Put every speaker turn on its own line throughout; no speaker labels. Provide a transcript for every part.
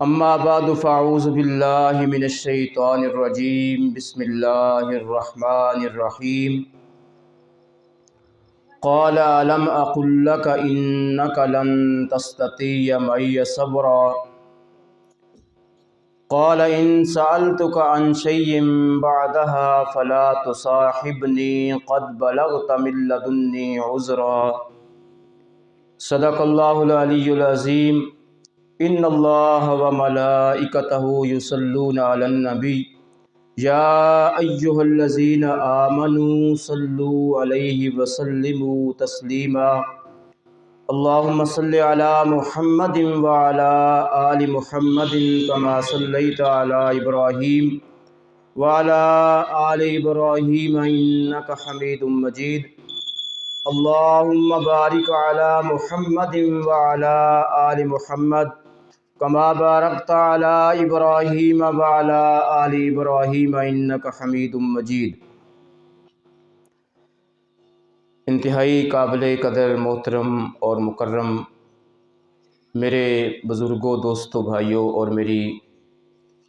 اما بعد فاعوذ باللہ من الشیطان الرجیم بسم اللہ الرحمن الرحیم قال الم اقل لک انک لن تستطیع معی صبرا قال ان سألتک عن شیء بعدها فلا تصاحبنی قد بلغت من لدنی عذرا صدق اللہ العلی العظیم ان اللہ وملائکتہ یصلون علی النبی یا ایہا الذین آمنوا صلوا علیہ وسلموا تسلیما اللہم صل علی محمد وعلی آل محمد کما صلیت علی ابراہیم وعلی آل ابراہیم انک حمید مجید اللہم بارک علی محمد وعلی آل محمد کما بارکت علی ابراہیم وعلی آل ابراہیم انک حمید مجید۔ انتہائی قابل قدر محترم اور مکرم میرے بزرگوں، دوستوں، بھائیوں اور میری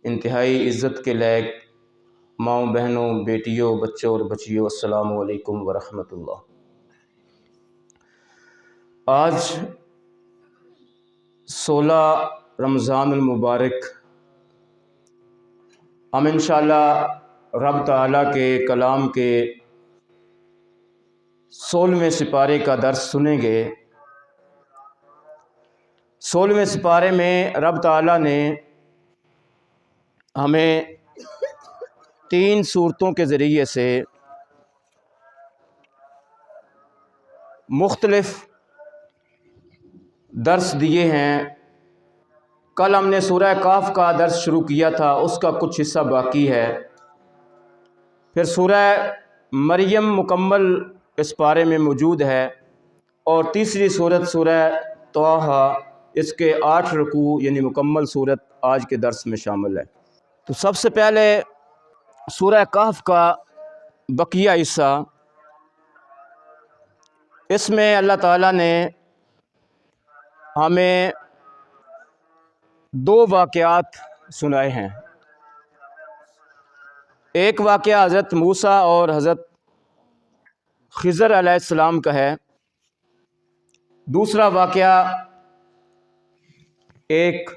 انتہائی عزت کے لائق ماؤں، بہنوں، بیٹیوں، بچوں اور بچیوں، السلام علیکم ورحمۃ اللہ۔ آج 16 رمضان المبارک ہم انشاءاللہ رب تعالیٰ کے کلام کے 16ویں سپارے کا درس سنیں گے۔ 16ویں سپارے میں رب تعالیٰ نے ہمیں 3 صورتوں کے ذریعے سے مختلف درس دیے ہیں۔ کل ہم نے سورہ کہف کا درس شروع کیا تھا، اس کا کچھ حصہ باقی ہے۔ پھر سورہ مریم مکمل اس پارے میں موجود ہے، اور تیسری صورت سورہ طٰہٰ، اس کے 8 رکوع یعنی مکمل صورت آج کے درس میں شامل ہے۔ تو سب سے پہلے سورہ کہف کا بقیہ حصہ، اس میں اللہ تعالیٰ نے ہمیں 2 واقعات سنائے ہیں۔ ایک واقعہ حضرت موسیٰ اور حضرت خضر علیہ السلام کا ہے۔ دوسرا واقعہ ایک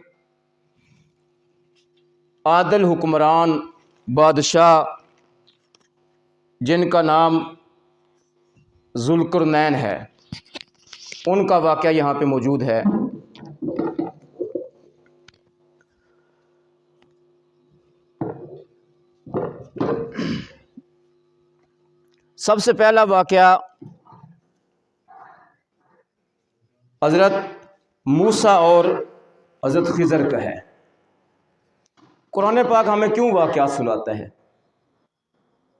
عادل حکمران بادشاہ جن کا نام ذوالقرنین ہے، ان کا واقعہ یہاں پہ موجود ہے۔ سب سے پہلا واقعہ حضرت موسیٰ اور حضرت خضر کا ہے۔ قرآن پاک ہمیں کیوں واقعات سناتا ہے؟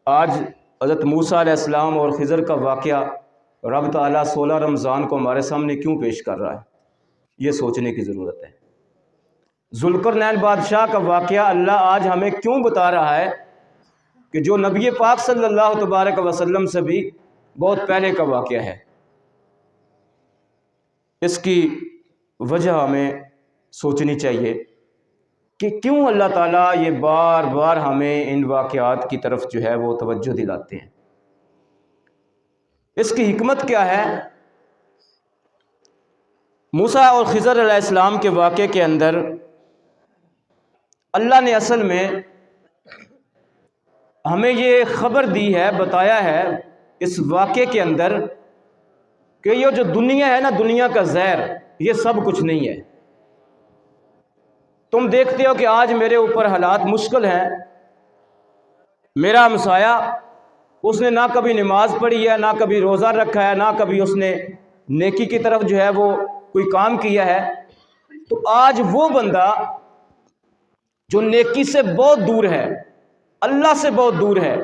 آج حضرت موسیٰ علیہ السلام اور خضر کا واقعہ رب تعالیٰ 16 رمضان کو ہمارے سامنے کیوں پیش کر رہا ہے؟ یہ سوچنے کی ضرورت ہے۔ ذوالقرنین بادشاہ کا واقعہ اللہ آج ہمیں کیوں بتا رہا ہے کہ جو نبی پاک صلی اللہ تبارک وسلم سے بھی بہت پہلے کا واقعہ ہے؟ اس کی وجہ ہمیں سوچنی چاہیے کہ کیوں اللہ تعالیٰ یہ بار بار ہمیں ان واقعات کی طرف جو ہے وہ توجہ دلاتے ہیں۔ اس کی حکمت کیا ہے؟ موسیٰ اور خضر علیہ السلام کے واقعے کے اندر اللہ نے اصل میں ہمیں یہ خبر دی ہے، بتایا ہے اس واقعے کے اندر کہ یہ جو دنیا ہے نا، دنیا کا زہر، یہ سب کچھ نہیں ہے۔ تم دیکھتے ہو کہ آج میرے اوپر حالات مشکل ہیں۔ میرا ہمسایہ، اس نے نہ کبھی نماز پڑھی ہے، نہ کبھی روزہ رکھا ہے، نہ کبھی اس نے نیکی کی طرف جو ہے وہ کوئی کام کیا ہے۔ تو آج وہ بندہ جو نیکی سے بہت دور ہے، اللہ سے بہت دور ہے،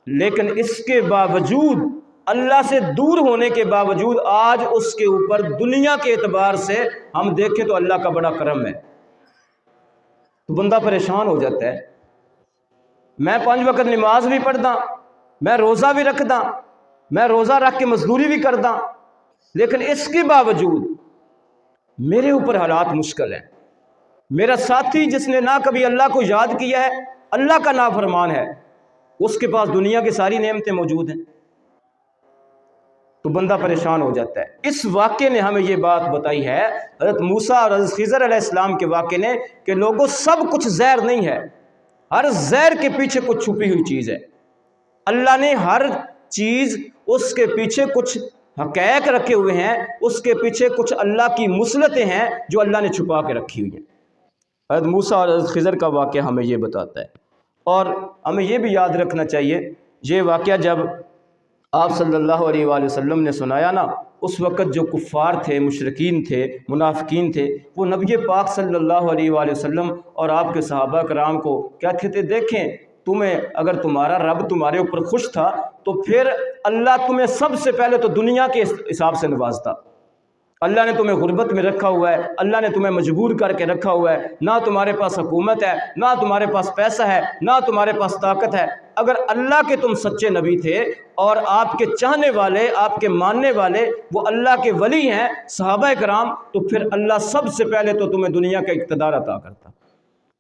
لیکن اس کے باوجود، اللہ سے دور ہونے کے باوجود، آج اس کے اوپر دنیا کے اعتبار سے ہم دیکھیں تو اللہ کا بڑا کرم ہے۔ تو بندہ پریشان ہو جاتا ہے۔ میں 5 وقت نماز بھی پڑھدا، میں روزہ بھی رکھدا، میں روزہ رکھ کے مزدوری بھی کردا، لیکن اس کے باوجود میرے اوپر حالات مشکل ہیں۔ میرا ساتھی جس نے نہ کبھی اللہ کو یاد کیا ہے، اللہ کا نافرمان ہے، اس کے پاس دنیا کی ساری نعمتیں موجود ہیں، تو بندہ پریشان ہو جاتا ہے۔ اس واقعے نے ہمیں یہ بات بتائی ہے، حضرت موسیٰ اور حضرت خضر علیہ السلام کے واقعے نے، کہ لوگوں سب کچھ زہر نہیں ہے، ہر زہر کے پیچھے کچھ چھپی ہوئی چیز ہے۔ اللہ نے ہر چیز اس کے پیچھے کچھ حقائق رکھے ہوئے ہیں، اس کے پیچھے کچھ اللہ کی مصلحتیں ہیں جو اللہ نے چھپا کے رکھی ہوئی ہیں۔ حضرت موسیٰ اور حضرت خضر کا واقعہ ہمیں یہ بتاتا ہے، اور ہمیں یہ بھی یاد رکھنا چاہیے، یہ واقعہ جب آپ صلی اللہ علیہ وآلہ وسلم نے سنایا نا، اس وقت جو کفار تھے، مشرکین تھے، منافقین تھے، وہ نبی پاک صلی اللہ علیہ وآلہ وسلم اور آپ کے صحابہ کرام کو کہتے تھے، دیکھیں تمہیں اگر تمہارا رب تمہارے اوپر خوش تھا تو پھر اللہ تمہیں سب سے پہلے تو دنیا کے حساب سے نوازتا۔ اللہ نے تمہیں غربت میں رکھا ہوا ہے، اللہ نے تمہیں مجبور کر کے رکھا ہوا ہے، نہ تمہارے پاس حکومت ہے، نہ تمہارے پاس پیسہ ہے، نہ تمہارے پاس طاقت ہے۔ اگر اللہ کے تم سچے نبی تھے اور آپ کے چاہنے والے، آپ کے ماننے والے وہ اللہ کے ولی ہیں، صحابہ کرام، تو پھر اللہ سب سے پہلے تو تمہیں دنیا کا اقتدار عطا کرتا۔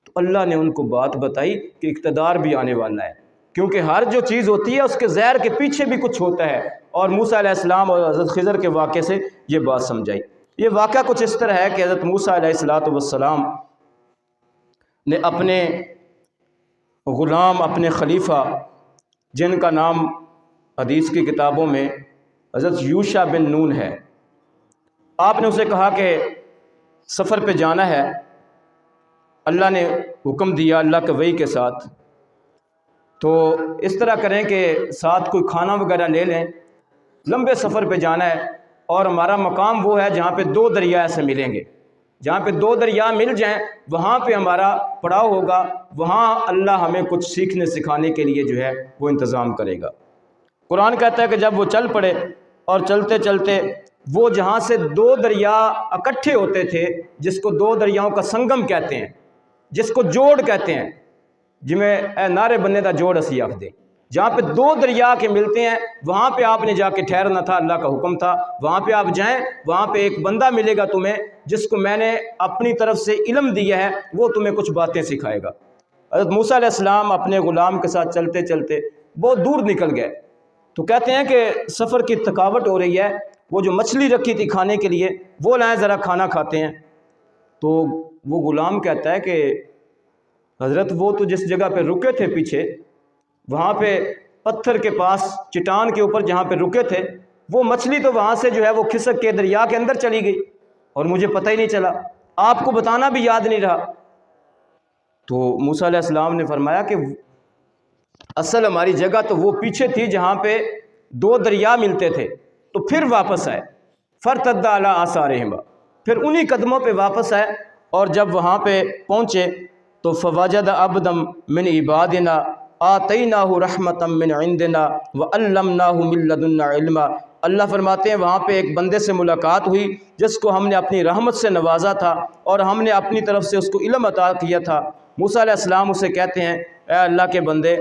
تو اللہ نے ان کو بات بتائی کہ اقتدار بھی آنے والا ہے، کیونکہ ہر جو چیز ہوتی ہے اس کے زہر کے پیچھے بھی کچھ ہوتا ہے، اور موسیٰ علیہ السلام اور حضرت خضر کے واقعے سے یہ بات سمجھائی۔ یہ واقعہ کچھ اس طرح ہے کہ حضرت موسیٰ علیہ السلام نے اپنے غلام، اپنے خلیفہ، جن کا نام حدیث کی کتابوں میں حضرت یوشع بن نون ہے، آپ نے اسے کہا کہ سفر پہ جانا ہے، اللہ نے حکم دیا اللہ کے وحی کے ساتھ، تو اس طرح کریں کہ ساتھ کوئی کھانا وغیرہ لے لیں، لمبے سفر پہ جانا ہے، اور ہمارا مقام وہ ہے جہاں پہ 2 دریا ایسے ملیں گے، جہاں پہ 2 دریا مل جائیں وہاں پہ ہمارا پڑاؤ ہوگا، وہاں اللہ ہمیں کچھ سیکھنے سکھانے کے لیے جو ہے وہ انتظام کرے گا۔ قرآن کہتا ہے کہ جب وہ چل پڑے اور چلتے چلتے وہ جہاں سے 2 دریا اکٹھے ہوتے تھے، جس کو 2 دریاؤں کا سنگم کہتے ہیں، جس کو جوڑ کہتے ہیں، جمیں اے نعرے بننے دا جوڑ اسی آخ دے، جہاں پہ 2 دریا کے ملتے ہیں وہاں پہ آپ نے جا کے ٹھہرنا تھا، اللہ کا حکم تھا، وہاں پہ آپ جائیں، وہاں پہ ایک بندہ ملے گا تمہیں جس کو میں نے اپنی طرف سے علم دیا ہے، وہ تمہیں کچھ باتیں سکھائے گا۔ حضرت موسیٰ علیہ السلام اپنے غلام کے ساتھ چلتے چلتے بہت دور نکل گئے، تو کہتے ہیں کہ سفر کی تھکاوٹ ہو رہی ہے، وہ جو مچھلی رکھی تھی کھانے کے لیے وہ لائیں، ذرا کھانا کھاتے ہیں۔ تو وہ غلام کہتا ہے کہ حضرت وہ تو جس جگہ پہ رکے تھے پیچھے، وہاں پہ پتھر کے پاس چٹان کے اوپر جہاں پہ رکے تھے، وہ مچھلی تو وہاں سے جو ہے وہ کھسک کے دریا کے اندر چلی گئی اور مجھے پتہ ہی نہیں چلا، آپ کو بتانا بھی یاد نہیں رہا۔ تو موسیٰ علیہ السلام نے فرمایا کہ اصل ہماری جگہ تو وہ پیچھے تھی جہاں پہ 2 دریا ملتے تھے، تو پھر واپس آئے، فرتد علی آثارہما، پھر انہی قدموں پہ واپس آئے، اور جب وہاں پہ پہنچے تو فوجد عبدا من عبادنا آتیناہ رحمتا من عندنا وعلمناہ من لدنا علما۔ اللہ فرماتے ہیں وہاں پہ ایک بندے سے ملاقات ہوئی جس کو ہم نے اپنی رحمت سے نوازا تھا اور ہم نے اپنی طرف سے اس کو علم عطا کیا تھا۔ موسیٰ علیہ السلام اسے کہتے ہیں اے اللہ کے بندے،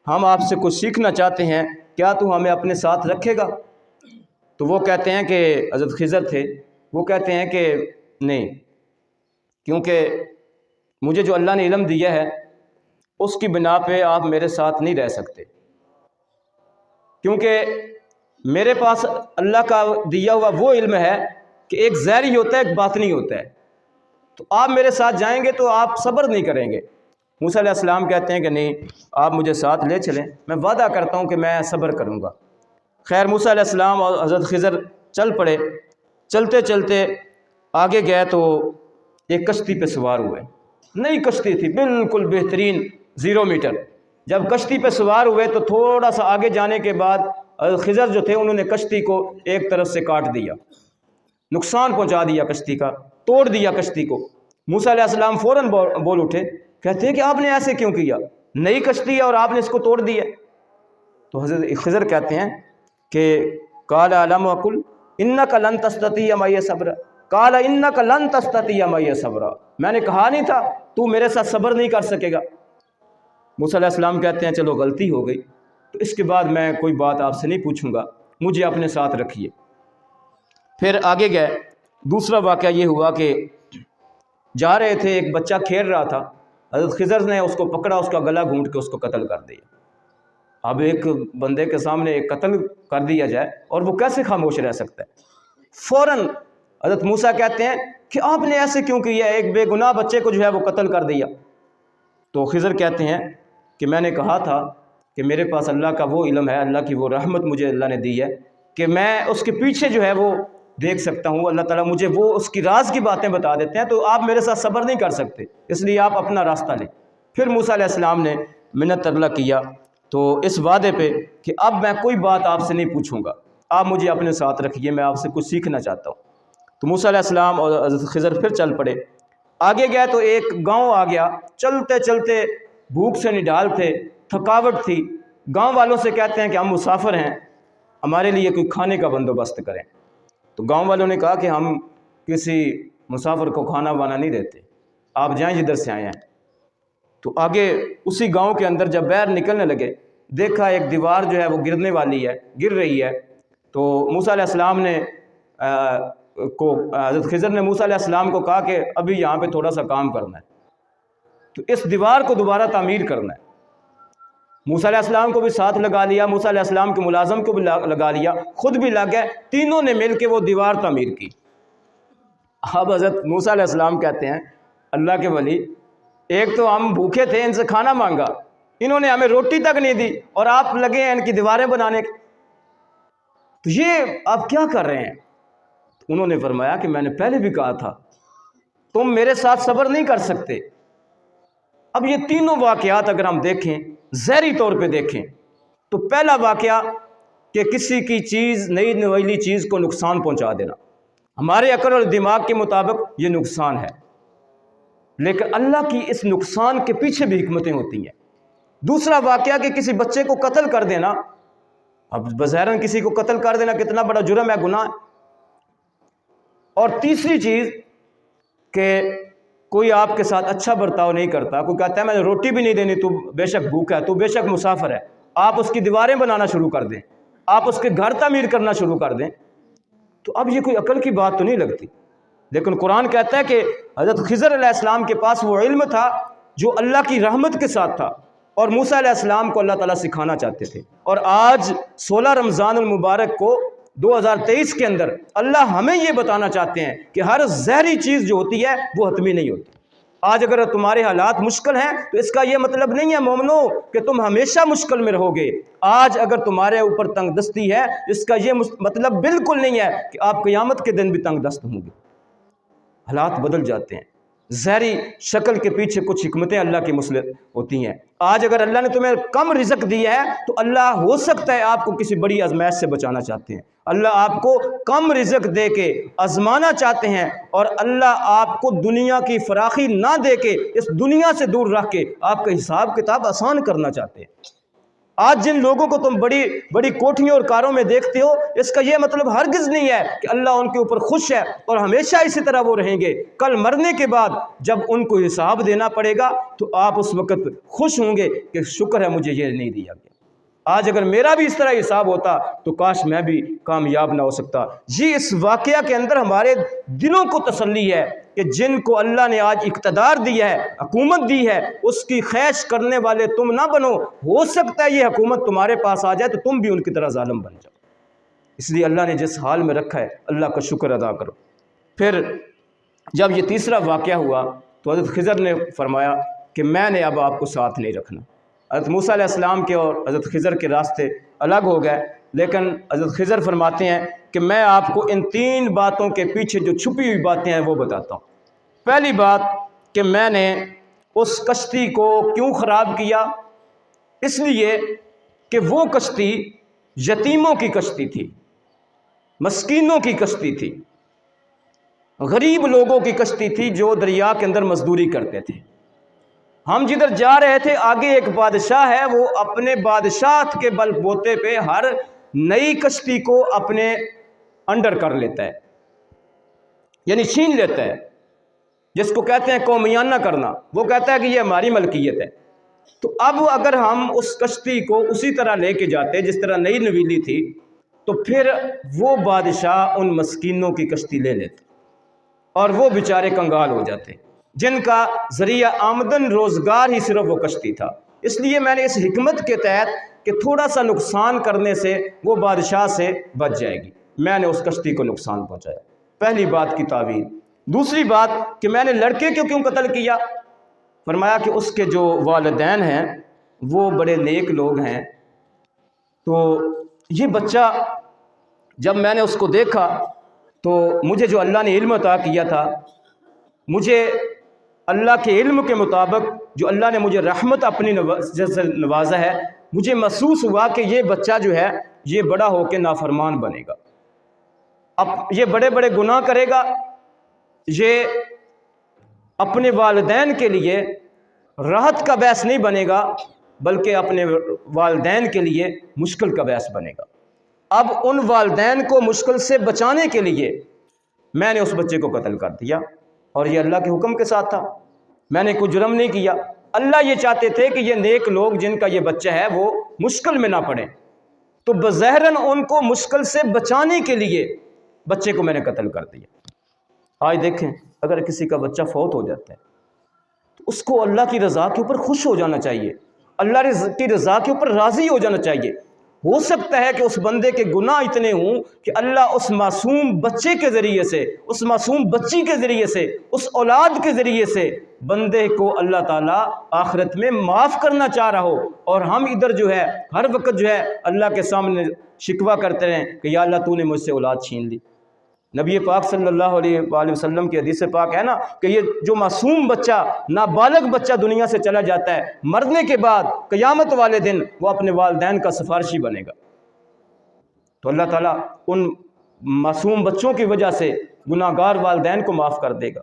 ہم آپ سے کچھ سیکھنا چاہتے ہیں، کیا تو ہمیں اپنے ساتھ رکھے گا؟ تو وہ کہتے ہیں کہ حضرت خضر تھے، وہ کہتے ہیں کہ نہیں، کیونکہ مجھے جو اللہ نے علم دیا ہے اس کی بنا پہ آپ میرے ساتھ نہیں رہ سکتے، کیونکہ میرے پاس اللہ کا دیا ہوا وہ علم ہے کہ ایک ظاہری ہوتا ہے، ایک باطنی ہوتا ہے، تو آپ میرے ساتھ جائیں گے تو آپ صبر نہیں کریں گے۔ موسیٰ علیہ السلام کہتے ہیں کہ نہیں، آپ مجھے ساتھ لے چلیں، میں وعدہ کرتا ہوں کہ میں صبر کروں گا۔ خیر موسیٰ علیہ السلام اور حضرت خضر چل پڑے، چلتے چلتے آگے گئے تو ایک کشتی پہ سوار ہوئے، نئی کشتی تھی بالکل بہترین 0 میٹر۔ جب کشتی پہ سوار ہوئے تو تھوڑا سا آگے جانے کے بعد خضر جو تھے انہوں نے کشتی کو ایک طرف سے کاٹ دیا، نقصان پہنچا دیا کشتی کا، توڑ دیا کشتی کو۔ موسیٰ علیہ السلام فوراً بول اٹھے، کہتے ہیں کہ آپ نے ایسے کیوں کیا؟ نئی کشتی ہے اور آپ نے اس کو توڑ دیا۔ تو حضرت خضر کہتے ہیں کہ قال الم اقل انک لن تستطیع معی صبرا، قال انک لن تستطیع معی صبرا، میں نے کہا نہیں تھا تو میرے ساتھ صبر نہیں کر سکے گا۔ موسیٰ علیہ السلام کہتے ہیں چلو غلطی ہو گئی، تو اس کے بعد میں کوئی بات آپ سے نہیں پوچھوں گا، مجھے اپنے ساتھ رکھیے۔ پھر آگے گئے، دوسرا واقعہ یہ ہوا کہ جا رہے تھے، ایک بچہ کھیل رہا تھا، حضرت خضر نے اس کو پکڑا، اس کا گلا گھونٹ کے اس کو قتل کر دیا۔ اب ایک بندے کے سامنے ایک قتل کر دیا جائے اور وہ کیسے خاموش رہ سکتا ہے؟ فوراً حضرت موسیٰ کہتے ہیں کہ آپ نے ایسے کیوں کیا، ایک بے گناہ بچے کو جو ہے وہ قتل کر دیا۔ تو خضر کہتے ہیں کہ میں نے کہا تھا کہ میرے پاس اللہ کا وہ علم ہے، اللہ کی وہ رحمت مجھے اللہ نے دی ہے کہ میں اس کے پیچھے جو ہے وہ دیکھ سکتا ہوں، اللہ تعالیٰ مجھے وہ اس کی راز کی باتیں بتا دیتے ہیں، تو آپ میرے ساتھ صبر نہیں کر سکتے، اس لیے آپ اپنا راستہ لیں۔ پھر موسیٰ علیہ السلام نے منت ترلہ کیا تو اس وعدے پہ کہ اب میں کوئی بات آپ سے نہیں پوچھوں گا، آپ مجھے اپنے ساتھ رکھیے، میں آپ سے کچھ سیکھنا چاہتا ہوں۔ تو موسیٰ علیہ السلام اور حضرت خضر پھر چل پڑے۔ آگے گئے تو ایک گاؤں آ گیا، چلتے چلتے بھوک سے نڈال تھے، تھکاوٹ تھی۔ گاؤں والوں سے کہتے ہیں کہ ہم مسافر ہیں، ہمارے لیے کوئی کھانے کا بندوبست کریں۔ تو گاؤں والوں نے کہا کہ ہم کسی مسافر کو کھانا وانا نہیں دیتے، آپ جائیں جدھر سے آئے ہیں۔ تو آگے اسی گاؤں کے اندر جب باہر نکلنے لگے، دیکھا ایک دیوار جو ہے وہ گرنے والی ہے، گر رہی ہے۔ تو موسیٰ علیہ السلام نے حضرت خضر نے موسیٰ علیہ السلام کو کہا کہ ابھی یہاں پہ تھوڑا سا کام کرنا ہے، تو اس دیوار کو دوبارہ تعمیر کرنا ہے۔ موسیٰ علیہ السلام کو بھی ساتھ لگا لیا، موسیٰ علیہ السلام کے ملازم کو بھی لگا لیا، خود بھی لگ گئے، تینوں نے مل کے وہ دیوار تعمیر کی۔ اب حضرت موسیٰ علیہ السلام کہتے ہیں اللہ کے ولی، ایک تو ہم بھوکے تھے، ان سے کھانا مانگا، انہوں نے ہمیں روٹی تک نہیں دی، اور آپ لگے ہیں ان کی دیواریں بنانے کی، تو یہ آپ کیا کر رہے ہیں؟ انہوں نے فرمایا کہ میں نے پہلے بھی کہا تھا تم میرے ساتھ صبر نہیں کر سکتے۔ اب یہ تینوں واقعات اگر ہم دیکھیں، ظاہری طور پہ دیکھیں، تو پہلا واقعہ کہ کسی کی چیز، نئی نویلی چیز کو نقصان پہنچا دینا، ہمارے عقل اور دماغ کے مطابق یہ نقصان ہے، لیکن اللہ کی اس نقصان کے پیچھے بھی حکمتیں ہوتی ہیں۔ دوسرا واقعہ کہ کسی بچے کو قتل کر دینا، اب بظاہراً کسی کو قتل کر دینا کتنا بڑا جرم ہے، گناہ ہے۔ اور تیسری چیز کہ کوئی آپ کے ساتھ اچھا برتاؤ نہیں کرتا، کوئی کہتا ہے میں نے روٹی بھی نہیں دینی، تو بے شک بھوکا ہے، تو بے شک مسافر ہے، آپ اس کی دیواریں بنانا شروع کر دیں، آپ اس کے گھر تعمیر کرنا شروع کر دیں، تو اب یہ کوئی عقل کی بات تو نہیں لگتی۔ لیکن قرآن کہتا ہے کہ حضرت خضر علیہ السلام کے پاس وہ علم تھا جو اللہ کی رحمت کے ساتھ تھا، اور موسیٰ علیہ السلام کو اللہ تعالیٰ سکھانا چاہتے تھے۔ اور آج 16 رمضان المبارک کو 2023 کے اندر اللہ ہمیں یہ بتانا چاہتے ہیں کہ ہر ظاہری چیز جو ہوتی ہے وہ حتمی نہیں ہوتی۔ آج اگر تمہارے حالات مشکل ہیں تو اس کا یہ مطلب نہیں ہے مومنو کہ تم ہمیشہ مشکل میں رہو گے۔ آج اگر تمہارے اوپر تنگ دستی ہے، اس کا یہ مطلب بالکل نہیں ہے کہ آپ قیامت کے دن بھی تنگ دست ہوں گے۔ حالات بدل جاتے ہیں، ظاہری شکل کے پیچھے کچھ حکمتیں اللہ کی مسلط ہوتی ہیں۔ آج اگر اللہ نے تمہیں کم رزق دیا ہے تو اللہ ہو سکتا ہے آپ کو کسی بڑی آزمائش سے بچانا چاہتے ہیں، اللہ آپ کو کم رزق دے کے آزمانا چاہتے ہیں، اور اللہ آپ کو دنیا کی فراخی نہ دے کے اس دنیا سے دور رکھ کے آپ کا حساب کتاب آسان کرنا چاہتے ہیں۔ آج جن لوگوں کو تم بڑی بڑی کوٹھیوں اور کاروں میں دیکھتے ہو، اس کا یہ مطلب ہرگز نہیں ہے کہ اللہ ان کے اوپر خوش ہے اور ہمیشہ اسی طرح وہ رہیں گے۔ کل مرنے کے بعد جب ان کو حساب دینا پڑے گا تو آپ اس وقت خوش ہوں گے کہ شکر ہے مجھے یہ نہیں دیا گیا، آج اگر میرا بھی اس طرح حساب ہوتا تو کاش میں بھی کامیاب نہ ہو سکتا۔ جی اس واقعہ کے اندر ہمارے دلوں کو تسلی ہے کہ جن کو اللہ نے آج اقتدار دیا ہے، حکومت دی ہے، اس کی خواہش کرنے والے تم نہ بنو۔ ہو سکتا ہے یہ حکومت تمہارے پاس آ جائے تو تم بھی ان کی طرح ظالم بن جاؤ، اس لیے اللہ نے جس حال میں رکھا ہے اللہ کا شکر ادا کرو۔ پھر جب یہ تیسرا واقعہ ہوا تو حضرت خضر نے فرمایا کہ میں نے اب آپ کو ساتھ نہیں رکھنا۔ حضرت موسیٰ علیہ السلام کے اور حضرت خضر کے راستے الگ ہو گئے، لیکن حضرت خضر فرماتے ہیں کہ میں آپ کو ان 3 باتوں کے پیچھے جو چھپی ہوئی باتیں ہیں وہ بتاتا ہوں۔ پہلی بات کہ میں نے اس کشتی کو کیوں خراب کیا، اس لیے کہ وہ کشتی یتیموں کی کشتی تھی، مسکینوں کی کشتی تھی، غریب لوگوں کی کشتی تھی جو دریا کے اندر مزدوری کرتے تھے۔ ہم جدھر جا رہے تھے آگے ایک بادشاہ ہے، وہ اپنے بادشاہت کے بل بوتے پہ ہر نئی کشتی کو اپنے انڈر کر لیتا ہے، یعنی چھین لیتا ہے، جس کو کہتے ہیں قومیانہ کرنا۔ وہ کہتا ہے کہ یہ ہماری ملکیت ہے۔ تو اب اگر ہم اس کشتی کو اسی طرح لے کے جاتے جس طرح نئی نویلی تھی، تو پھر وہ بادشاہ ان مسکینوں کی کشتی لے لیتے اور وہ بیچارے کنگال ہو جاتے۔ جن کا ذریعہ آمدن روزگار ہی صرف وہ کشتی تھا۔ اس لیے میں نے اس حکمت کے تحت کہ تھوڑا سا نقصان کرنے سے وہ بادشاہ سے بچ جائے گی، میں نے اس کشتی کو نقصان پہنچایا۔ پہلی بات کی تعویل۔ دوسری بات کہ میں نے لڑکے کو کیوں قتل کیا؟ فرمایا کہ اس کے جو والدین ہیں وہ بڑے نیک لوگ ہیں، تو یہ بچہ جب میں نے اس کو دیکھا تو مجھے جو اللہ نے علم عطا کیا تھا، مجھے اللہ کے علم کے مطابق جو اللہ نے مجھے رحمت اپنی سے نوازا ہے، مجھے محسوس ہوا کہ یہ بچہ جو ہے یہ بڑا ہو کے نافرمان بنے گا، اب یہ بڑے بڑے گناہ کرے گا، یہ اپنے والدین کے لیے راحت کا باعث نہیں بنے گا بلکہ اپنے والدین کے لیے مشکل کا باعث بنے گا۔ اب ان والدین کو مشکل سے بچانے کے لیے میں نے اس بچے کو قتل کر دیا، اور یہ اللہ کے حکم کے ساتھ تھا، میں نے کوئی جرم نہیں کیا۔ اللہ یہ چاہتے تھے کہ یہ نیک لوگ جن کا یہ بچہ ہے وہ مشکل میں نہ پڑے، تو بظاہراً ان کو مشکل سے بچانے کے لیے بچے کو میں نے قتل کر دیا۔ آج دیکھیں اگر کسی کا بچہ فوت ہو جاتا ہے تو اس کو اللہ کی رضا کے اوپر خوش ہو جانا چاہیے، اللہ کی رضا کے اوپر راضی ہو جانا چاہیے۔ ہو سکتا ہے کہ اس بندے کے گناہ اتنے ہوں کہ اللہ اس معصوم بچے کے ذریعے سے، اس معصوم بچی کے ذریعے سے، اس اولاد کے ذریعے سے بندے کو اللہ تعالیٰ آخرت میں معاف کرنا چاہ رہا ہو، اور ہم ادھر جو ہے ہر وقت جو ہے اللہ کے سامنے شکوہ کرتے رہیں کہ یا اللہ تو نے مجھ سے اولاد چھین لی۔ نبی پاک صلی اللہ علیہ وآلہ وسلم کی حدیث پاک ہے نا کہ یہ جو معصوم بچہ، نابالغ بچہ دنیا سے چلا جاتا ہے، مرنے کے بعد قیامت والے دن وہ اپنے والدین کا سفارشی بنے گا، تو اللہ تعالیٰ ان معصوم بچوں کی وجہ سے گناہ گار والدین کو معاف کر دے گا۔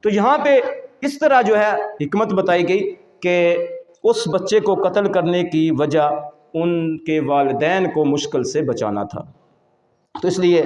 تو یہاں پہ اس طرح جو ہے حکمت بتائی گئی کہ اس بچے کو قتل کرنے کی وجہ ان کے والدین کو مشکل سے بچانا تھا۔ تو اس لیے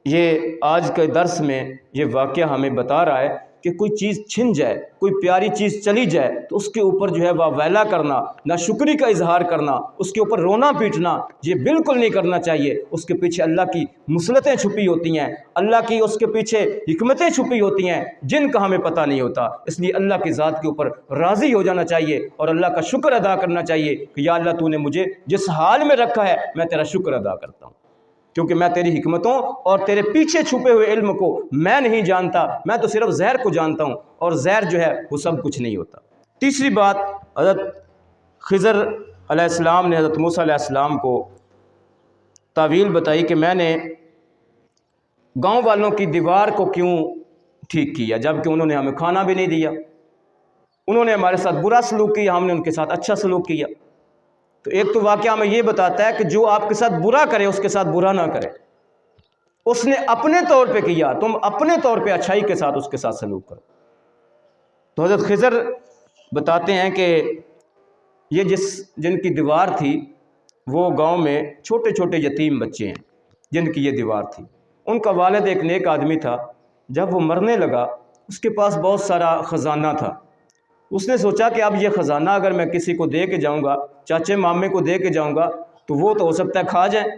یہ آج کے درس میں یہ واقعہ ہمیں بتا رہا ہے کہ کوئی چیز چھن جائے، کوئی پیاری چیز چلی جائے تو اس کے اوپر جو ہے واویلا کرنا، ناشکری کا اظہار کرنا، اس کے اوپر رونا پیٹنا، یہ بالکل نہیں کرنا چاہیے۔ اس کے پیچھے اللہ کی مصلحتیں چھپی ہوتی ہیں، اللہ کی اس کے پیچھے حکمتیں چھپی ہوتی ہیں جن کا ہمیں پتہ نہیں ہوتا۔ اس لیے اللہ کی ذات کے اوپر راضی ہو جانا چاہیے اور اللہ کا شکر ادا کرنا چاہیے کہ یا اللہ تو نے مجھے جس حال میں رکھا ہے میں تیرا شکر ادا کرتا ہوں، کیونکہ میں تیری حکمتوں اور تیرے پیچھے چھپے ہوئے علم کو میں نہیں جانتا، میں تو صرف زہر کو جانتا ہوں، اور زہر جو ہے وہ سب کچھ نہیں ہوتا۔ تیسری بات، حضرت خضر علیہ السلام نے حضرت موسیٰ علیہ السلام کو تعویل بتائی کہ میں نے گاؤں والوں کی دیوار کو کیوں ٹھیک کیا جبکہ انہوں نے ہمیں کھانا بھی نہیں دیا، انہوں نے ہمارے ساتھ برا سلوک کیا، ہم نے ان کے ساتھ اچھا سلوک کیا۔ تو ایک تو واقعہ ہمیں یہ بتاتا ہے کہ جو آپ کے ساتھ برا کرے اس کے ساتھ برا نہ کرے، اس نے اپنے طور پہ کیا، تم اپنے طور پہ اچھائی کے ساتھ اس کے ساتھ سلوک کرو۔ تو حضرت خضر بتاتے ہیں کہ یہ جن کی دیوار تھی وہ گاؤں میں چھوٹے چھوٹے یتیم بچے ہیں جن کی یہ دیوار تھی، ان کا والد ایک نیک آدمی تھا، جب وہ مرنے لگا اس کے پاس بہت سارا خزانہ تھا، اس نے سوچا کہ اب یہ خزانہ اگر میں کسی کو دے کے جاؤں گا، چاچے مامے کو دے کے جاؤں گا تو وہ تو ہو سکتا ہے کھا جائیں،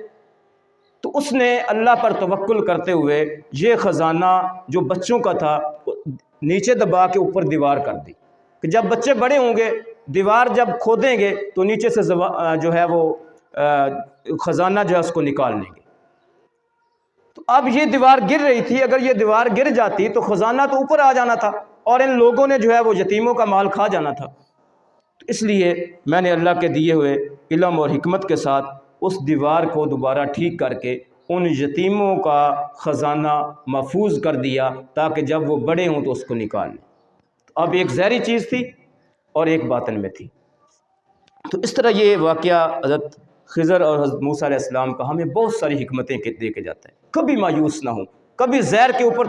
تو اس نے اللہ پر توکل کرتے ہوئے یہ خزانہ جو بچوں کا تھا نیچے دبا کے اوپر دیوار کر دی کہ جب بچے بڑے ہوں گے دیوار جب کھودیں گے تو نیچے سے جو ہے وہ خزانہ جو ہے اس کو نکال لیں گے۔ تو اب یہ دیوار گر رہی تھی، اگر یہ دیوار گر جاتی تو خزانہ تو اوپر آ جانا تھا اور ان لوگوں نے جو ہے وہ یتیموں کا مال کھا جانا تھا۔ تو اس لیے میں نے اللہ کے دیے ہوئے علم اور حکمت کے ساتھ اس دیوار کو دوبارہ ٹھیک کر کے ان یتیموں کا خزانہ محفوظ کر دیا تاکہ جب وہ بڑے ہوں تو اس کو نکال لیں۔ تو اب ایک ظاہری چیز تھی اور ایک باطن میں تھی۔ تو اس طرح یہ واقعہ حضرت خضر اور حضرت موسیٰ علیہ السلام کا ہمیں بہت ساری حکمتیں دے کے جاتا ہے۔ کبھی مایوس نہ ہوں، کبھی زہر کے اوپر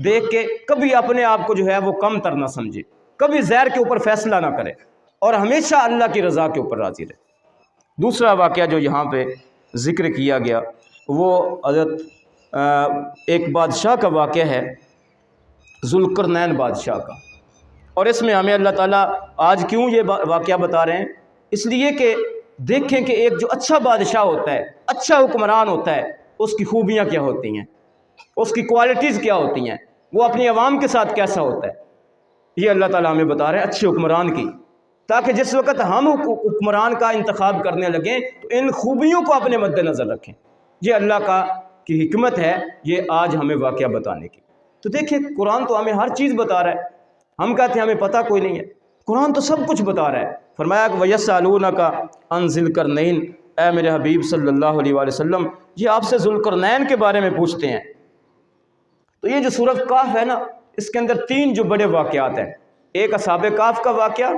دیکھ کے کبھی اپنے آپ کو جو ہے وہ کم تر نہ سمجھے، کبھی زہر کے اوپر فیصلہ نہ کرے اور ہمیشہ اللہ کی رضا کے اوپر راضی رہے۔ دوسرا واقعہ جو یہاں پہ ذکر کیا گیا وہ حضرت ایک بادشاہ کا واقعہ ہے، ذوالقرنین بادشاہ کا، اور اس میں ہمیں اللہ تعالیٰ آج کیوں یہ واقعہ بتا رہے ہیں؟ اس لیے کہ دیکھیں کہ ایک جو اچھا بادشاہ ہوتا ہے، اچھا حکمران ہوتا ہے، اس کی خوبیاں کیا ہوتی ہیں، اس کی کوالٹیز کیا ہوتی ہیں، وہ اپنی عوام کے ساتھ کیسا ہوتا ہے۔ یہ اللہ تعالیٰ ہمیں بتا رہے ہیں اچھے حکمران کی، تاکہ جس وقت ہم حکمران کا انتخاب کرنے لگیں تو ان خوبیوں کو اپنے مد نظر رکھیں۔ یہ اللہ کی حکمت ہے یہ آج ہمیں واقعہ بتانے کی۔ تو دیکھیں قرآن تو ہمیں ہر چیز بتا رہا ہے، ہم کہتے ہیں ہمیں پتہ کوئی نہیں ہے، قرآن تو سب کچھ بتا رہا ہے۔ فرمایا کہ وَيَسْأَلُونَكَ عَنْ ذِي الْقَرْنَيْنِ، اے میرے حبیب صلی اللہ علیہ وآلہ وسلم یہ آپ سے ذو القرنین کے بارے میں پوچھتے ہیں۔ تو یہ جو سورۃ کہف ہے نا، اس کے اندر 3 جو بڑے واقعات ہیں، ایک اصحاب کہف کا واقعہ،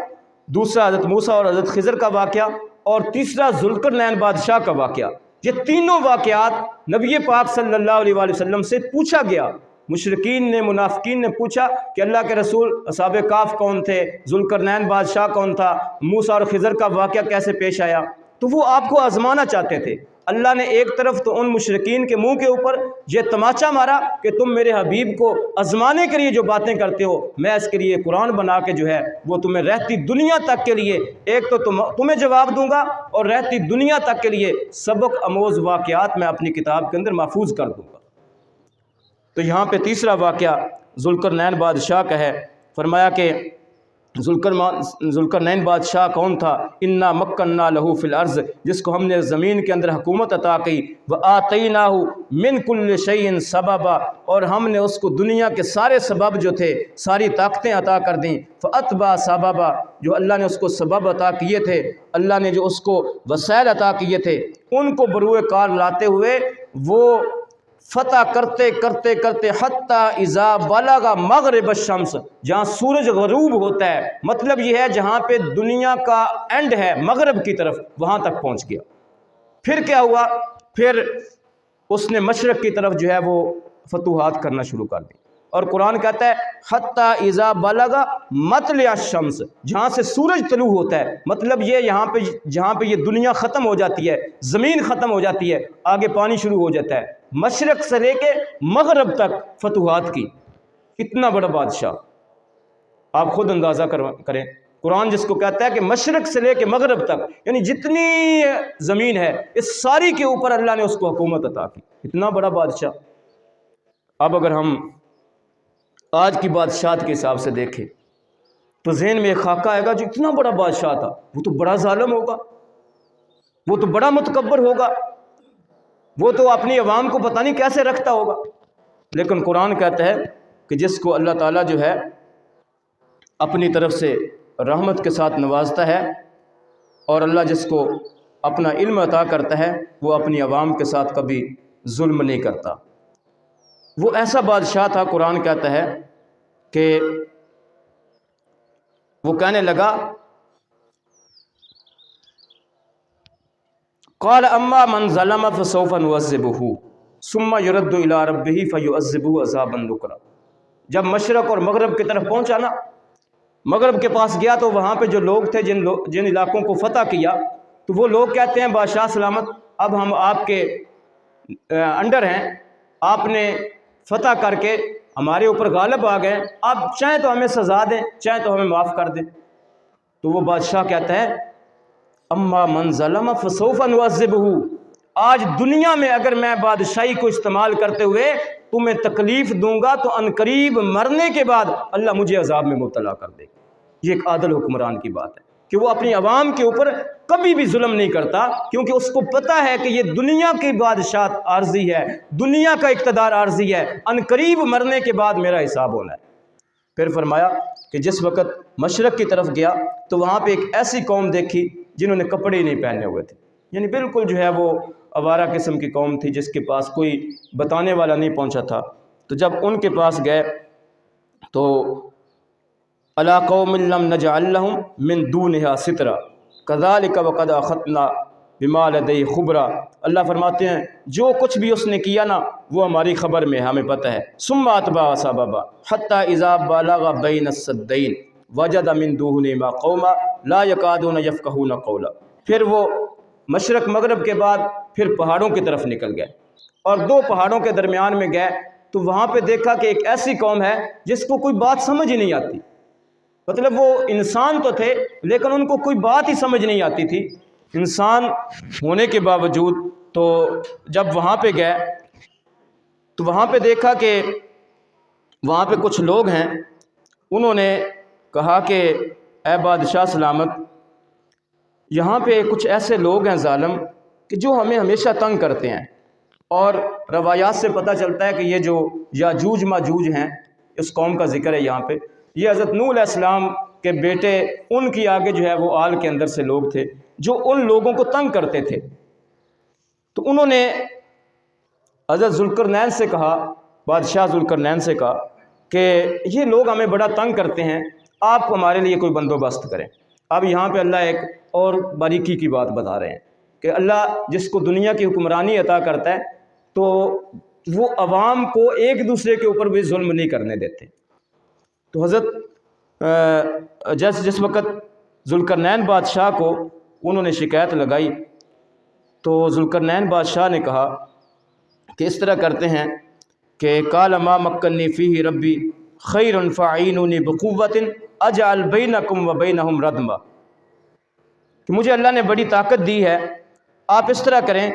دوسرا حضرت موسیٰ اور حضرت خضر کا واقعہ، اور تیسرا ذو القرنین بادشاہ کا واقعہ۔ یہ تینوں واقعات نبی پاک صلی اللہ علیہ وآلہ وسلم سے پوچھا گیا۔ مشرکین نے، منافقین نے پوچھا کہ اللہ کے رسول اصحاب کہف کون تھے، ذو القرنین بادشاہ کون تھا، موسیٰ اور خضر کا واقعہ کیسے پیش آیا؟ تو وہ آپ کو آزمانا چاہتے تھے۔ اللہ نے ایک طرف تو ان مشرکین کے منہ کے اوپر یہ تماچا مارا کہ تم میرے حبیب کو آزمانے کے لیے جو باتیں کرتے ہو، میں اس کے لیے قرآن بنا کے جو ہے وہ تمہیں رہتی دنیا تک کے لیے ایک تو تمہیں جواب دوں گا، اور رہتی دنیا تک کے لیے سبق آموز واقعات میں اپنی کتاب کے اندر محفوظ کر دوں گا۔ تو یہاں پہ تیسرا واقعہ ذو القرنین بادشاہ کا ہے۔ فرمایا کہ ذو القرنین بادشاہ کون تھا؟ انا مکننا لہو فی الارض، جس کو ہم نے زمین کے اندر حکومت عطا کی، وآتیناہ من کل شیء سببا، اور ہم نے اس کو دنیا کے سارے سبب جو تھے، ساری طاقتیں عطا کر دیں، فاتبع سببا، جو اللہ نے اس کو سبب عطا کیے تھے، اللہ نے جو اس کو وسائل عطا کیے تھے، ان کو بروئے کار لاتے ہوئے وہ فتح کرتے کرتے کرتے حتی اذا بلغ مغرب الشمس، جہاں سورج غروب ہوتا ہے، مطلب یہ ہے جہاں پہ دنیا کا اینڈ ہے مغرب کی طرف، وہاں تک پہنچ گیا۔ پھر کیا ہوا؟ پھر اس نے مشرق کی طرف جو ہے وہ فتوحات کرنا شروع کر دی، اور قرآن کہتا ہے حتی اذا بلغ مطلع الشمس، جہاں سے سورج طلوع ہوتا ہے، مطلب یہ جہاں پہ یہ دنیا ختم ہو جاتی ہے، زمین ختم ہو جاتی ہے، آگے پانی شروع ہو جاتا ہے، مشرق سے لے کے مغرب تک فتوحات کی۔ اتنا بڑا بادشاہ، آپ خود اندازہ کریں، قرآن جس کو کہتا ہے کہ مشرق سے لے کے مغرب تک، یعنی جتنی زمین ہے اس ساری کے اوپر اللہ نے اس کو حکومت عطا کی، اتنا بڑا بادشاہ۔ اب اگر ہم آج کی بادشاہت کے حساب سے دیکھیں تو ذہن میں ایک خاکہ آئے گا، جو اتنا بڑا بادشاہ تھا وہ تو بڑا ظالم ہوگا، وہ تو بڑا متکبر ہوگا، وہ تو اپنی عوام کو پتہ نہیں کیسے رکھتا ہوگا۔ لیکن قرآن کہتا ہے کہ جس کو اللہ تعالیٰ جو ہے اپنی طرف سے رحمت کے ساتھ نوازتا ہے، اور اللہ جس کو اپنا علم عطا کرتا ہے، وہ اپنی عوام کے ساتھ کبھی ظلم نہیں کرتا۔ وہ ایسا بادشاہ تھا، قرآن کہتا ہے کہ وہ کہنے لگا قال اما من ظلم فسوف نعذبه ثم يرد الى ربه فيعذبه عذابا نكرا۔ جب مشرق اور مغرب کی طرف پہنچا نا، مغرب کے پاس گیا تو وہاں پہ جو لوگ تھے، جن علاقوں کو فتح کیا، تو وہ لوگ کہتے ہیں بادشاہ سلامت، اب ہم آپ کے انڈر ہیں، آپ نے فتح کر کے ہمارے اوپر غالب آ گئے، آپ چاہیں تو ہمیں سزا دیں، چاہیں تو ہمیں معاف کر دیں۔ تو وہ بادشاہ کہتا ہے اما من ظلم فسوف نعذبہ، آج دنیا میں اگر میں بادشاہی کو استعمال کرتے ہوئے تمہیں تکلیف دوں گا تو عنقریب مرنے کے بعد اللہ مجھے عذاب میں مبتلا کر دے گا۔ یہ ایک عادل حکمران کی بات ہے کہ وہ اپنی عوام کے اوپر کبھی بھی ظلم نہیں کرتا، کیونکہ اس کو پتہ ہے کہ یہ دنیا کی بادشاہت عارضی ہے، دنیا کا اقتدار عارضی ہے، عنقریب مرنے کے بعد میرا حساب ہونا ہے۔ پھر فرمایا کہ جس وقت مشرق کی طرف گیا تو وہاں پہ ایک ایسی قوم دیکھی جنہوں نے کپڑے ہی نہیں پہنے ہوئے تھے، یعنی بالکل جو ہے وہ آوارہ قسم کی قوم تھی، جس کے پاس کوئی بتانے والا نہیں پہنچا تھا۔ تو جب ان کے پاس گئے تو الا قوم لم نجعل لهم من دونها سترا كذلك وقد اخذنا بما لدي خبرا، اللہ فرماتے ہیں جو کچھ بھی اس نے کیا نا وہ ہماری خبر میں، ہمیں پتہ ہے۔ ثم اتبع سببا حتى اذا بلغ بين السدين وجد من دونهما قوما لا يكادون يفقهون قولا، پھر وہ مشرق مغرب کے بعد پھر پہاڑوں کی طرف نکل گئے، اور 2 پہاڑوں کے درمیان میں گئے تو وہاں پہ دیکھا کہ ایک ایسی قوم ہے جس کو کوئی بات سمجھ ہی نہیں آتی، مطلب وہ انسان تو تھے لیکن ان کو کوئی بات ہی سمجھ نہیں آتی تھی، انسان ہونے کے باوجود۔ تو جب وہاں پہ گئے تو وہاں پہ دیکھا کہ وہاں پہ کچھ لوگ ہیں، انہوں نے کہا کہ اے بادشاہ سلامت، یہاں پہ کچھ ایسے لوگ ہیں ظالم کہ جو ہمیں ہمیشہ تنگ کرتے ہیں، اور روایات سے پتہ چلتا ہے کہ یہ جو یاجوج ماجوج ہیں، اس قوم کا ذکر ہے یہاں پہ، یہ حضرت نوح علیہ السلام کے بیٹے، ان کی آگے جو ہے وہ آل کے اندر سے لوگ تھے جو ان لوگوں کو تنگ کرتے تھے۔ تو انہوں نے حضرت ذوالقرنین سے کہا، بادشاہ ذوالقرنین سے کہا کہ یہ لوگ ہمیں بڑا تنگ کرتے ہیں، آپ ہمارے لیے کوئی بندوبست کریں۔ اب یہاں پہ اللہ ایک اور باریکی کی بات بتا رہے ہیں کہ اللہ جس کو دنیا کی حکمرانی عطا کرتا ہے تو وہ عوام کو ایک دوسرے کے اوپر بھی ظلم نہیں کرنے دیتے۔ تو حضرت جس وقت ذوالقرنین بادشاہ کو انہوں نے شکایت لگائی تو ذوالقرنین بادشاہ نے کہا کہ اس طرح کرتے ہیں کہ قال ما مکنی فیہ ربی خیر فاعینونی بقوۃ اجعل بینکم و بینہم ردما، کہ مجھے اللہ نے بڑی طاقت دی ہے، آپ اس طرح کریں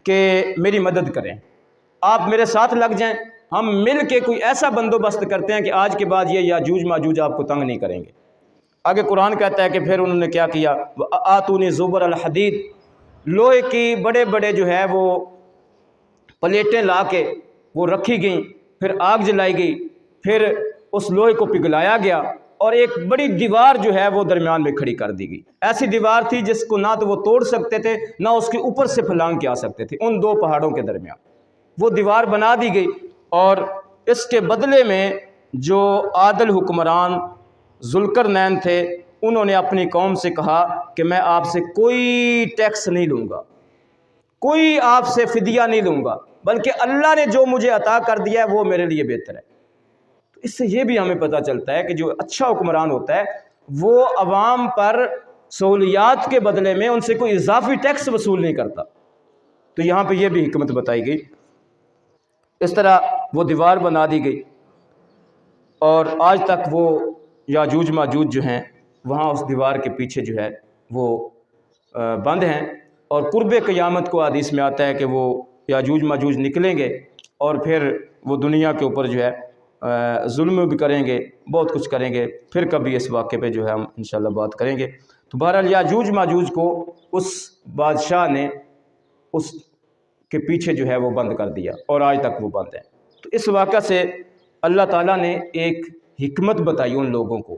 کہ میری مدد کریں، آپ میرے ساتھ لگ جائیں، ہم مل کے کوئی ایسا بندوبست کرتے ہیں کہ آج کے بعد یہ یاجوج ماجوج آپ کو تنگ نہیں کریں گے۔ آگے قرآن کہتا ہے کہ پھر انہوں نے کیا کیا، آتونی زبر الحدید، لوہے کی بڑے بڑے جو ہے وہ پلیٹیں لا کے وہ رکھی گئیں، پھر آگ جلائی گئی، پھر اس لوہے کو پگھلایا گیا اور ایک بڑی دیوار جو ہے وہ درمیان میں کھڑی کر دی گئی۔ ایسی دیوار تھی جس کو نہ تو وہ توڑ سکتے تھے نہ اس کے اوپر سے پھلانگ کے آ سکتے تھے، ان دو پہاڑوں کے درمیان وہ دیوار بنا دی گئی۔ اور اس کے بدلے میں جو عادل حکمران ذوالقرنین تھے انہوں نے اپنی قوم سے کہا کہ میں آپ سے کوئی ٹیکس نہیں لوں گا، کوئی آپ سے فدیہ نہیں لوں گا، بلکہ اللہ نے جو مجھے عطا کر دیا ہے وہ میرے لیے بہتر ہے۔ تو اس سے یہ بھی ہمیں پتہ چلتا ہے کہ جو اچھا حکمران ہوتا ہے وہ عوام پر سہولیات کے بدلے میں ان سے کوئی اضافی ٹیکس وصول نہیں کرتا۔ تو یہاں پہ یہ بھی حکمت بتائی گئی۔ اس طرح وہ دیوار بنا دی گئی اور آج تک وہ یاجوج ماجوج جو ہیں وہاں اس دیوار کے پیچھے جو ہے وہ بند ہیں، اور قرب قیامت کو حدیث میں آتا ہے کہ وہ یاجوج ماجوج نکلیں گے اور پھر وہ دنیا کے اوپر جو ہے ظلم بھی کریں گے، بہت کچھ کریں گے، پھر کبھی اس واقعے پہ جو ہے ہم انشاءاللہ بات کریں گے۔ تو بہرحال یاجوج ماجوج کو اس بادشاہ نے اس کے پیچھے جو ہے وہ بند کر دیا اور آج تک وہ بند ہے۔ تو اس واقعہ سے اللہ تعالیٰ نے ایک حکمت بتائی ان لوگوں کو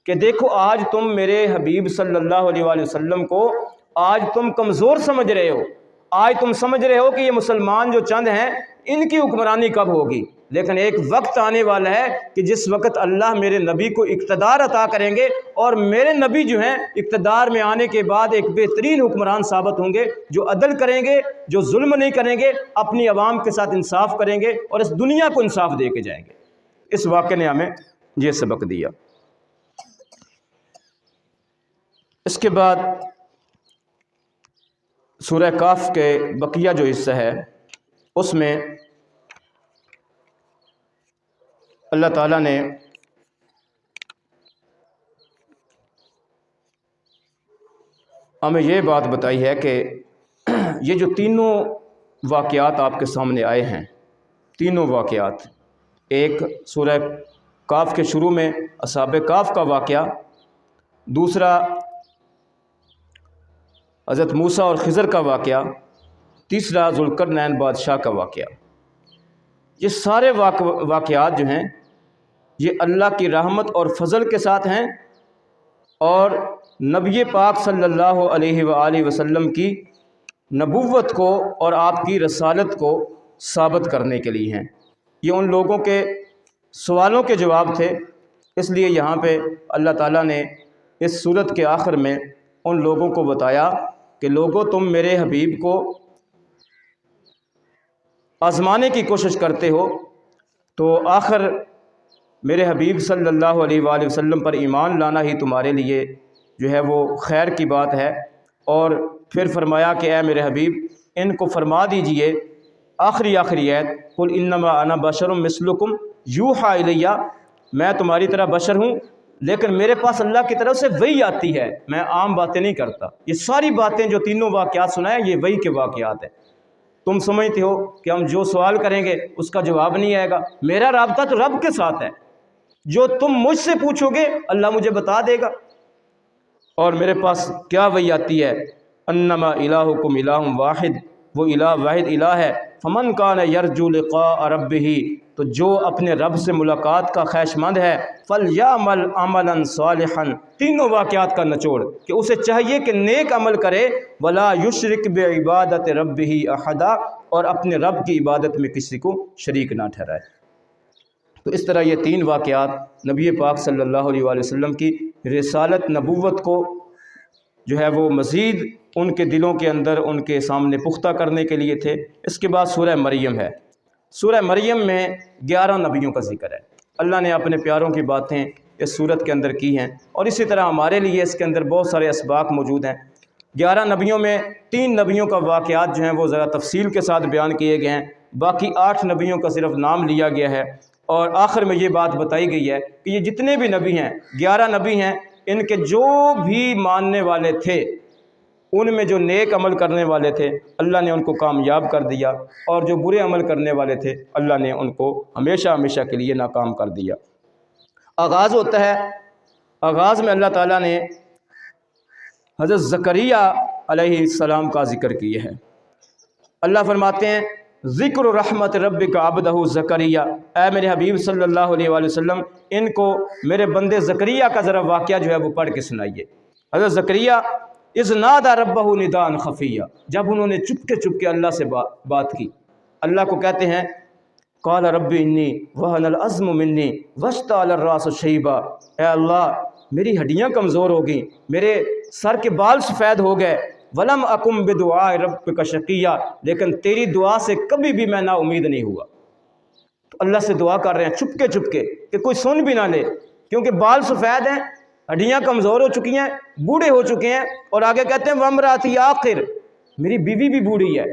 کہ دیکھو آج تم میرے حبیب صلی اللہ علیہ وآلہ وسلم کو آج تم کمزور سمجھ رہے ہو، آج تم سمجھ رہے ہو کہ یہ مسلمان جو چند ہیں ان کی حکمرانی کب ہوگی، لیکن ایک وقت آنے والا ہے کہ جس وقت اللہ میرے نبی کو اقتدار عطا کریں گے اور میرے نبی جو ہیں اقتدار میں آنے کے بعد ایک بہترین حکمران ثابت ہوں گے، جو عدل کریں گے، جو ظلم نہیں کریں گے، اپنی عوام کے ساتھ انصاف کریں گے اور اس دنیا کو انصاف دے کے جائیں گے۔ اس واقعے نے ہمیں یہ سبق دیا۔ اس کے بعد سورہ کاف کے بقیہ جو حصہ ہے اس میں اللہ تعالیٰ نے ہمیں یہ بات بتائی ہے کہ یہ جو تینوں واقعات آپ کے سامنے آئے ہیں، تینوں واقعات، ایک سورہ کاف کے شروع میں اصحاب کاف کا واقعہ، دوسرا حضرت موسیٰ اور خضر کا واقعہ، تیسرا ذوالقرنین بادشاہ کا واقعہ، یہ سارے واقعات جو ہیں یہ اللہ کی رحمت اور فضل کے ساتھ ہیں اور نبی پاک صلی اللہ علیہ وآلہ وسلم کی نبوت کو اور آپ کی رسالت کو ثابت کرنے کے لیے ہیں۔ یہ ان لوگوں کے سوالوں کے جواب تھے، اس لیے یہاں پہ اللہ تعالیٰ نے اس سورت کے آخر میں ان لوگوں کو بتایا کہ لوگوں تم میرے حبیب کو آزمانے کی کوشش کرتے ہو تو آخر میرے حبیب صلی اللہ علیہ وآلہ وسلم پر ایمان لانا ہی تمہارے لیے جو ہے وہ خیر کی بات ہے۔ اور پھر فرمایا کہ اے میرے حبیب ان کو فرما دیجئے، آخری آیت، قل انما انا بشر مثلکم یوحی الی، میں تمہاری طرح بشر ہوں لیکن میرے پاس اللہ کی طرف سے وحی آتی ہے، میں عام باتیں نہیں کرتا۔ یہ ساری باتیں جو تینوں واقعات سنائیں یہ وحی کے واقعات ہیں۔ تم سمجھتے ہو کہ ہم جو سوال کریں گے اس کا جواب نہیں آئے گا، میرا رابطہ تو رب کے ساتھ ہے، جو تم مجھ سے پوچھو گے اللہ مجھے بتا دے گا۔ اور میرے پاس کیا وحی آتی ہے، انما الہکم الہ واحد، وہ الہ واحد الہ ہے۔ فمن کان یرجو لقاء ربہ، تو جو اپنے رب سے ملاقات کا خواہش مند ہے، فلیعمل عملا صالحا، تینوں واقعات کا نچوڑ کہ اسے چاہیے کہ نیک عمل کرے، ولا یشرک بعبادت ربہ احدا، اور اپنے رب کی عبادت میں کسی کو شریک نہ ٹھہرائے۔ تو اس طرح یہ تین واقعات نبی پاک صلی اللہ علیہ وآلہ وسلم کی رسالت نبوت کو جو ہے وہ مزید ان کے دلوں کے اندر ان کے سامنے پختہ کرنے کے لیے تھے۔ اس کے بعد سورہ مریم ہے۔ سورہ مریم میں 11 نبیوں کا ذکر ہے۔ اللہ نے اپنے پیاروں کی باتیں اس سورت کے اندر کی ہیں، اور اسی طرح ہمارے لیے اس کے اندر بہت سارے اسباق موجود ہیں۔ 11 نبیوں میں 3 نبیوں کا واقعات جو ہیں وہ ذرا تفصیل کے ساتھ بیان کیے گئے ہیں، باقی 8 نبیوں کا صرف نام لیا گیا ہے، اور آخر میں یہ بات بتائی گئی ہے کہ یہ جتنے بھی نبی ہیں، 11 نبی ہیں، ان کے جو بھی ماننے والے تھے، ان میں جو نیک عمل کرنے والے تھے اللہ نے ان کو کامیاب کر دیا، اور جو برے عمل کرنے والے تھے اللہ نے ان کو ہمیشہ ہمیشہ کے لیے ناکام کر دیا۔ آغاز ہوتا ہے، آغاز میں اللہ تعالیٰ نے حضرت زکریا علیہ السلام کا ذکر کیا ہے۔ اللہ فرماتے ہیں ذکر رحمت ربک عبدہ زکریا، اے میرے حبیب صلی اللہ علیہ وآلہ وسلم ان کو میرے بندے زکریا کا ذرا واقعہ جو ہے وہ پڑھ کے سنائیے۔ حضرت زکریا اذ نادى ربہ نداء خفیہ، جب انہوں نے چپ کے اللہ سے بات کی، اللہ کو کہتے ہیں قال رب انی وہن العظم منی واشتعل الراس شیبا، اے اللہ میری ہڈیاں کمزور ہو گئیں، میرے سر کے بال سفید ہو گئے، ولم اکم بدعاء ربک شقیہ، لیکن تیری دعا سے کبھی بھی میں نا امید نہیں ہوا۔ تو اللہ سے دعا کر رہے ہیں چپ کے کہ کوئی سن بھی نہ لے، کیونکہ بال سفید ہیں، ہڈیاں کمزور ہو چکی ہیں، بوڑھے ہو چکے ہیں، اور آگے کہتے ہیں وامراتی آخر، میری بیوی بھی بوڑھی ہے۔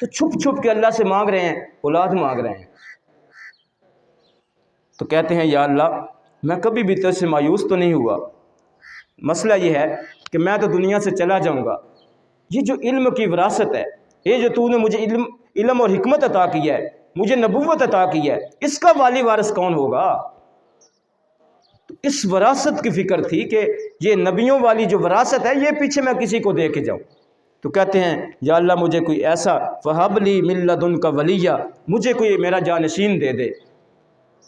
تو چھپ کے اللہ سے مانگ رہے ہیں، اولاد مانگ رہے ہیں۔ تو کہتے ہیں یا اللہ میں کبھی بھی تجھ سے مایوس تو نہیں ہوا، مسئلہ یہ ہے کہ میں تو دنیا سے چلا جاؤں گا، یہ جو علم کی وراثت ہے، یہ جو تو نے مجھے علم اور حکمت عطا کی ہے، مجھے نبوت عطا کی ہے، اس کا والی وارث کون ہوگا؟ تو اس وراثت کی فکر تھی کہ یہ نبیوں والی جو وراثت ہے یہ پیچھے میں کسی کو دے کے جاؤں۔ تو کہتے ہیں یا اللہ مجھے کوئی ایسا فہب لی من لدنک ولیہ، مجھے کوئی میرا جانشین دے دے،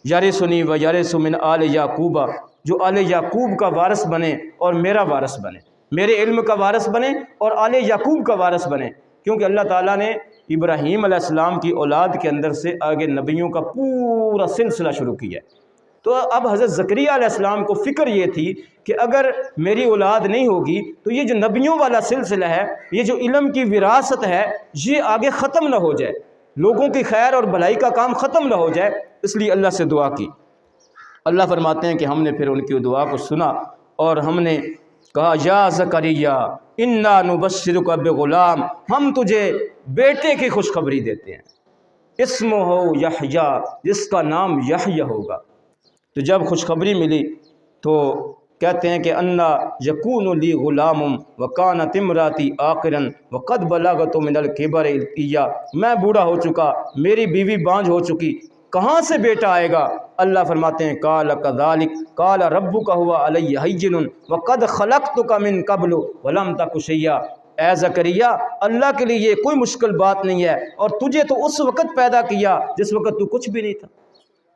یرثنی و یرث من آل یعقوب، جو آل یعقوب کا وارث بنے اور میرا وارث بنے، میرے علم کا وارث بنے اور آل یعقوب کا وارث بنے، کیونکہ اللہ تعالیٰ نے ابراہیم علیہ السلام کی اولاد کے اندر سے آگے نبیوں کا پورا سلسلہ شروع کیا ہے۔ تو اب حضرت زکریا علیہ السلام کو فکر یہ تھی کہ اگر میری اولاد نہیں ہوگی تو یہ جو نبیوں والا سلسلہ ہے، یہ جو علم کی وراثت ہے، یہ آگے ختم نہ ہو جائے، لوگوں کی خیر اور بھلائی کا کام ختم نہ ہو جائے، اس لیے اللہ سے دعا کی۔ اللہ فرماتے ہیں کہ ہم نے پھر ان کی دعا کو سنا، اور ہم نے کہا یا زکریا انا نبشرک بغلام، ہم تجھے بیٹے کی خوشخبری دیتے ہیں، اسمہ یحییٰ، جس کا نام یحییٰ ہوگا۔ تو جب خوشخبری ملی تو کہتے ہیں کہ انا یکون لی غلام وکانت امراتی عاقرا وقد بلغت من الکبر عتیہ، میں بوڑھا ہو چکا، میری بیوی بانجھ ہو چکی، کہاں سے بیٹا آئے گا؟ اللہ فرماتے ہیں قال کذالک قال ربک هو علی ہین وقد خلقتک من قبل ولم تک شیئا، اے زکریا اللہ کے لیے یہ کوئی مشکل بات نہیں ہے، اور تجھے تو اس وقت پیدا کیا جس وقت تو کچھ بھی نہیں تھا۔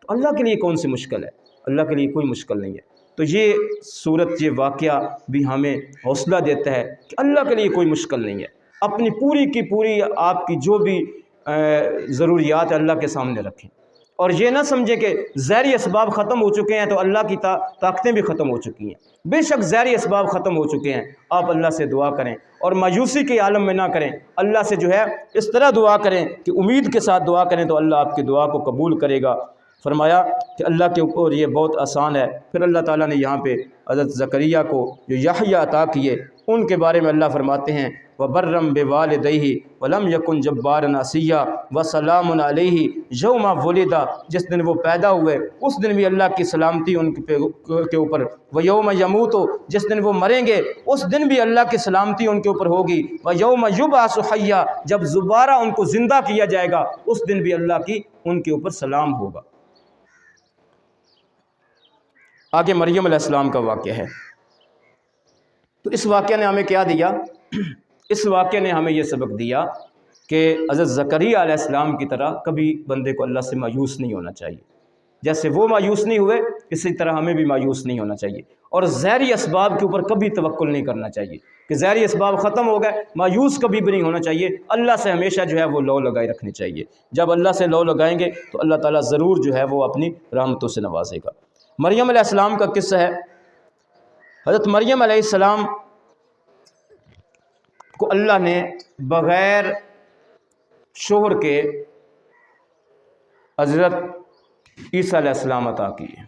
تو اللہ کے لیے کون سی مشکل ہے؟ اللہ کے لیے کوئی مشکل نہیں ہے۔ تو یہ صورت، یہ واقعہ بھی ہمیں حوصلہ دیتا ہے کہ اللہ کے لیے کوئی مشکل نہیں ہے، اپنی پوری کی پوری آپ کی جو بھی ضروریات اللہ کے سامنے رکھیں، اور یہ نہ سمجھیں کہ ظاہری اسباب ختم ہو چکے ہیں تو اللہ کی طاقتیں بھی ختم ہو چکی ہیں۔ بے شک ظاہری اسباب ختم ہو چکے ہیں، آپ اللہ سے دعا کریں اور مایوسی کے عالم میں نہ کریں، اللہ سے جو ہے اس طرح دعا کریں کہ امید کے ساتھ دعا کریں تو اللہ آپ کی دعا کو قبول کرے گا۔ فرمایا کہ اللہ کے اوپر یہ بہت آسان ہے۔ پھر اللہ تعالیٰ نے یہاں پہ حضرت زکریا کو جو یحییٰ عطا کیے ان کے بارے میں اللہ فرماتے ہیں وَبَرًّا بِوَالِدَيْهِ وَلَمْ يَكُنْ جَبَّارًا عَصِيًّا وَسَلَامٌ عَلَيْهِ يَوْمَ وُلِدَ، جس دن وہ پیدا ہوئے اس دن بھی اللہ کی سلامتی ان کے اوپر، وَيَوْمَ يَمُوتُ، جس دن وہ مریں گے اس دن بھی اللہ کی سلامتی ان کے اوپر ہوگی، وَيَوْمَ يُبْعَثُ حَيًّا، جب دوبارہ ان کو زندہ کیا جائے گا اس دن بھی اللہ کی ان کے اوپر سلام ہوگا۔ آگے مریم علیہ السلام کا واقعہ ہے۔ تو اس واقعہ نے ہمیں کیا دیا؟ اس واقعہ نے ہمیں یہ سبق دیا کہ حضرت زکریا علیہ السلام کی طرح کبھی بندے کو اللہ سے مایوس نہیں ہونا چاہیے۔ جیسے وہ مایوس نہیں ہوئے اسی طرح ہمیں بھی مایوس نہیں ہونا چاہیے، اور ظاہری اسباب کے اوپر کبھی توکل نہیں کرنا چاہیے کہ ظاہری اسباب ختم ہو گئے، مایوس کبھی بھی نہیں ہونا چاہیے۔ اللہ سے ہمیشہ جو ہے وہ لو لگائے رکھنی چاہیے۔ جب اللہ سے لو لگائیں گے تو اللہ تعالیٰ ضرور جو ہے وہ اپنی رحمتوں سے نوازے گا۔ مریم علیہ السلام کا قصہ ہے۔ حضرت مریم علیہ السلام کو اللہ نے بغیر شوہر کے حضرت عیسیٰ علیہ السلام عطا کی ہے۔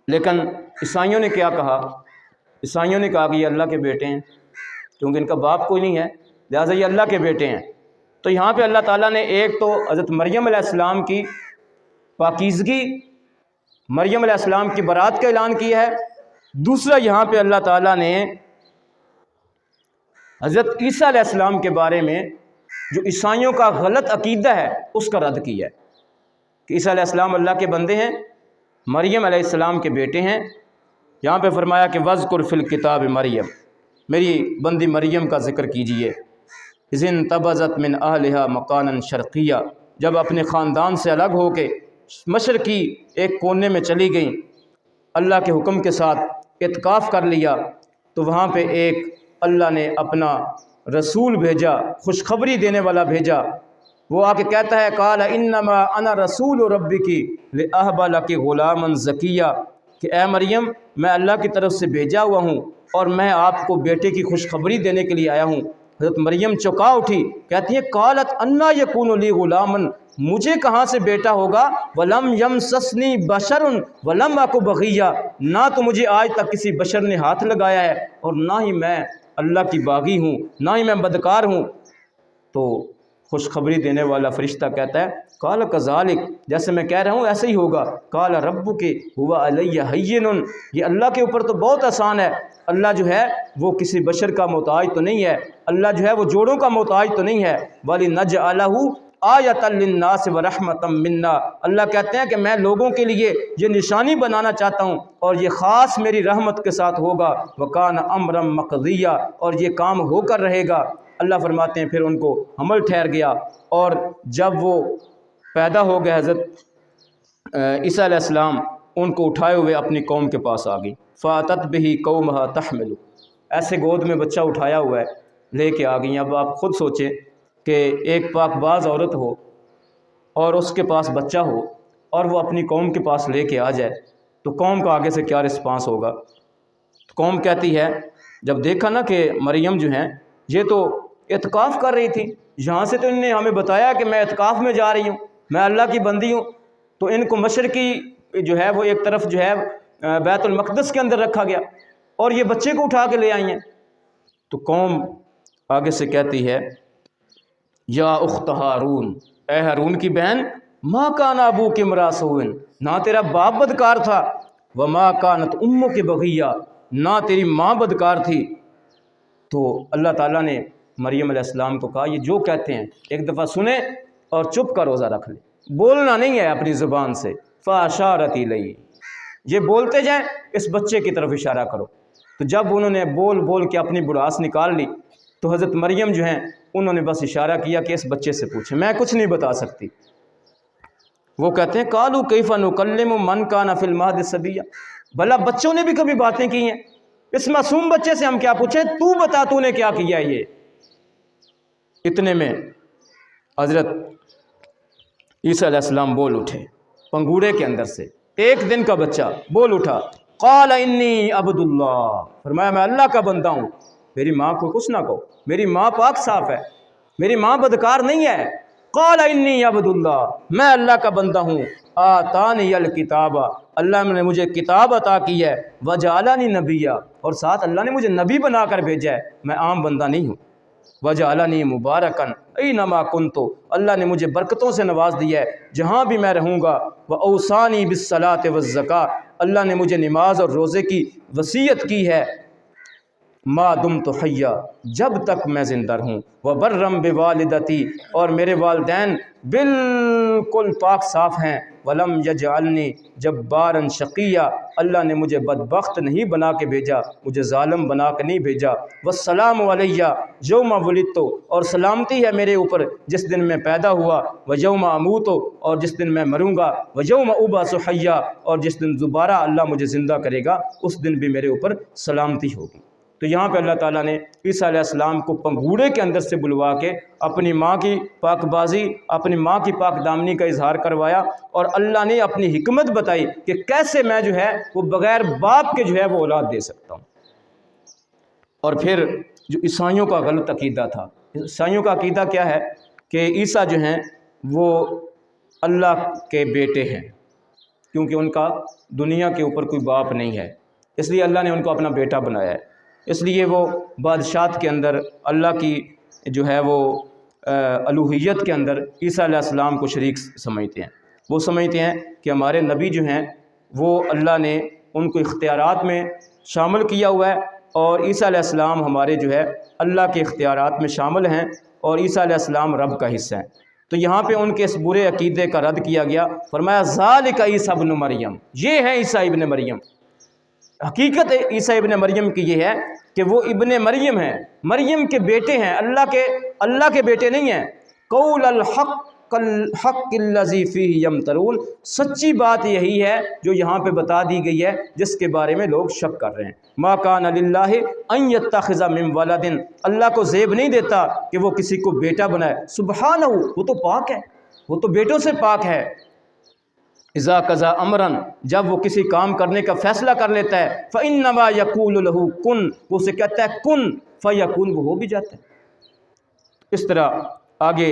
لیکن عیسائیوں نے کیا کہا؟ عیسائیوں نے کہا کہ یہ اللہ کے بیٹے ہیں، کیونکہ ان کا باپ کوئی نہیں ہے، لہٰذا یہ اللہ کے بیٹے ہیں۔ تو یہاں پہ اللہ تعالیٰ نے ایک تو حضرت مریم علیہ السلام کی پاکیزگی، مریم علیہ السلام کی برات کا اعلان کیا ہے، دوسرا یہاں پہ اللہ تعالیٰ نے حضرت عیسیٰ علیہ السلام کے بارے میں جو عیسائیوں کا غلط عقیدہ ہے اس کا رد کیا ہے کہ عیسیٰ علیہ السلام اللہ کے بندے ہیں، مریم علیہ السلام کے بیٹے ہیں۔ یہاں پہ فرمایا کہ وَذْكُرْ فِي الْكِتَابِ مریم، میری بندی مریم کا ذکر کیجئے، اِذِ انتبذت من اہلہا مکانا شرقیہ، جب اپنے خاندان سے الگ ہو کے مشرقی ایک کونے میں چلی گئیں، اللہ کے حکم کے ساتھ اعتکاف کر لیا، تو وہاں پہ ایک اللہ نے اپنا رسول بھیجا، خوشخبری دینے والا بھیجا۔ وہ آ کے کہتا ہے قال انما انا رسول ربک لاہب لک غلاما زکیہ، کہ اے مریم میں اللہ کی طرف سے بھیجا ہوا ہوں اور میں آپ کو بیٹے کی خوشخبری دینے کے لیے آیا ہوں۔ حضرت مریم چوکا اٹھی، کہتی ہے قالت انا یکون لی غلاما، مجھے کہاں سے بیٹا ہوگا، ولم یمسسنی بشر ولم اک بغیہ، نہ تو مجھے آج تک کسی بشر نے ہاتھ لگایا ہے اور نہ ہی میں اللہ کی باغی ہوں، نہ ہی میں بدکار ہوں۔ تو خوشخبری دینے والا فرشتہ کہتا ہے قال کذالک، جیسے میں کہہ رہا ہوں ایسے ہی ہوگا، قال ربک هو علی ہین، یہ اللہ کے اوپر تو بہت آسان ہے، اللہ جو ہے وہ کسی بشر کا محتاج تو نہیں ہے، اللہ جو ہے وہ جوڑوں کا محتاج تو نہیں ہے۔ وَلِنَجْعَلَهُ آیَةً لِلنَّاسِ وَرَحْمَةً مِنَّا، اللہ کہتے ہیں کہ میں لوگوں کے لیے یہ نشانی بنانا چاہتا ہوں اور یہ خاص میری رحمت کے ساتھ ہوگا، وَكَانَ أَمْرًا مَقْضِيًّا، اور یہ کام ہو کر رہے گا۔ اللہ فرماتے ہیں پھر ان کو حمل ٹھہر گیا، اور جب وہ پیدا ہو گئے حضرت عیسیٰ علیہ السلام ان کو اٹھائے ہوئے اپنی قوم کے پاس آ گئی۔ فَأَتَتْ بِهِ قَوْمَهَا تَحْمِلُ، ایسے گود میں بچہ اٹھایا ہوا ہے، لے کے آ گئی۔ اب آپ خود سوچیں کہ ایک پاک باز عورت ہو اور اس کے پاس بچہ ہو اور وہ اپنی قوم کے پاس لے کے آ جائے تو قوم کا آگے سے کیا رسپانس ہوگا؟ قوم کہتی ہے، جب دیکھا نا کہ مریم جو ہیں یہ تو اعتکاف کر رہی تھی، یہاں سے تو انہوں نے ہمیں بتایا کہ میں اعتکاف میں جا رہی ہوں، میں اللہ کی بندی ہوں، تو ان کو مشرقی جو ہے وہ ایک طرف جو ہے بیت المقدس کے اندر رکھا گیا اور یہ بچے کو اٹھا کے لے آئی ہیں۔ تو قوم آگے سے کہتی ہے یا اخت ہارون، اے ہارون کی بہن، ما کان ابوک امرا سوء، نہ تیرا باپ بدکار تھا، وما کانت امک بغیہ، نہ تیری ماں بدکار تھی۔ تو اللہ تعالیٰ نے مریم علیہ السلام کو کہا یہ جو کہتے ہیں ایک دفعہ سنیں اور چپ کا روزہ رکھ لیں، بولنا نہیں ہے اپنی زبان سے۔ فاشارت الیہ، یہ بولتے جائیں، اس بچے کی طرف اشارہ کرو۔ تو جب انہوں نے بول بول کے اپنی بڑاس نکال لی تو حضرت مریم جو ہیں انہوں نے بس اشارہ کیا کہ اس بچے سے پوچھیں، میں کچھ نہیں بتا سکتی۔ وہ کہتے ہیں قالوا کیف نکلم من کان فی المہد صبیا، بھلا بچوں نے بھی کبھی باتیں کی ہیں، اس معصوم بچے سے ہم کیا پوچھیں، تو بتا تو نے کیا کیا یہ۔ اتنے میں حضرت عیسیٰ علیہ السلام بول اٹھے پنگوڑے کے اندر سے، ایک دن کا بچہ بول اٹھا، قال انی عبد اللہ، فرمایا میں اللہ کا بندہ ہوں، میری ماں کو کچھ نہ کہو، میری ماں پاک صاف ہے، میری ماں بدکار نہیں ہے۔ قال انی عبد اللہ، میں اللہ کا بندہ ہوں، آتانی الکتاب، اللہ نے مجھے کتاب عطا کی ہے، وجعلنی نبیا، اور ساتھ اللہ نے مجھے نبی بنا کر بھیجا ہے، میں عام بندہ نہیں ہوں۔ وجعلنی مبارکن اینما کنت، اللہ نے مجھے برکتوں سے نواز دیا ہے جہاں بھی میں رہوں گا۔ واوصانی بالصلاۃ والزکاۃ، اللہ نے مجھے نماز اور روزے کی وصیت کی ہے۔ ما دمت حیا، جب تک میں زندہ رہوں، وبرم بوالدتی، اور میرے والدین بالکل پاک صاف ہیں، ولم یجعلنی جبارا شقیا، اللہ نے مجھے بدبخت نہیں بنا کے بھیجا، مجھے ظالم بنا کے نہیں بھیجا، والسلام علیہ یوم ولدت، اور سلامتی ہے میرے اوپر جس دن میں پیدا ہوا، ویوم اموت، اور جس دن میں مروں گا، ویوم ابعث حیا، اور جس دن دوبارہ اللہ مجھے زندہ کرے گا اس دن بھی میرے اوپر سلامتی ہوگی۔ تو یہاں پہ اللہ تعالیٰ نے عیسیٰ علیہ السلام کو پنگوڑے کے اندر سے بلوا کے اپنی ماں کی پاک بازی، اپنی ماں کی پاک دامنی کا اظہار کروایا، اور اللہ نے اپنی حکمت بتائی کہ کیسے میں جو ہے وہ بغیر باپ کے جو ہے وہ اولاد دے سکتا ہوں۔ اور پھر جو عیسائیوں کا غلط عقیدہ تھا، عیسائیوں کا عقیدہ کیا ہے کہ عیسیٰ جو ہیں وہ اللہ کے بیٹے ہیں، کیونکہ ان کا دنیا کے اوپر کوئی باپ نہیں ہے، اس لیے اللہ نے ان کو اپنا بیٹا بنایا ہے، اس لیے وہ بادشاہت کے اندر اللہ کی جو ہے وہ الوہیت کے اندر عیسیٰ علیہ السلام کو شریک سمجھتے ہیں۔ وہ سمجھتے ہیں کہ ہمارے نبی جو ہیں وہ اللہ نے ان کو اختیارات میں شامل کیا ہوا ہے، اور عیسیٰ علیہ السلام ہمارے جو ہے اللہ کے اختیارات میں شامل ہیں، اور عیسیٰ علیہ السلام رب کا حصہ ہیں۔ تو یہاں پہ ان کے اس برے عقیدے کا رد کیا گیا، فرمایا ذالک عیسیٰ ابن مریم، یہ ہے عیسیٰ ابن مریم۔ حقیقت عیسیٰ ابن مریم کی یہ ہے کہ وہ ابن مریم ہیں، مریم کے بیٹے ہیں، اللہ کے بیٹے نہیں ہیں۔ قول الحق الذی فیہ یمترون، سچی بات یہی ہے جو یہاں پہ بتا دی گئی ہے جس کے بارے میں لوگ شک کر رہے ہیں۔ ما کان للہ ان یتخذ من ولد، اللہ کو زیب نہیں دیتا کہ وہ کسی کو بیٹا بنائے، سبحانہ، وہ تو پاک ہے، وہ تو بیٹوں سے پاک ہے۔ اذا قضا امرا، جب وہ کسی کام کرنے کا فیصلہ کر لیتا ہے، فانما یقول له کن، وہ اسے کہتا ہے کن فیکون، وہ ہو بھی جاتا ہے۔ اس طرح آگے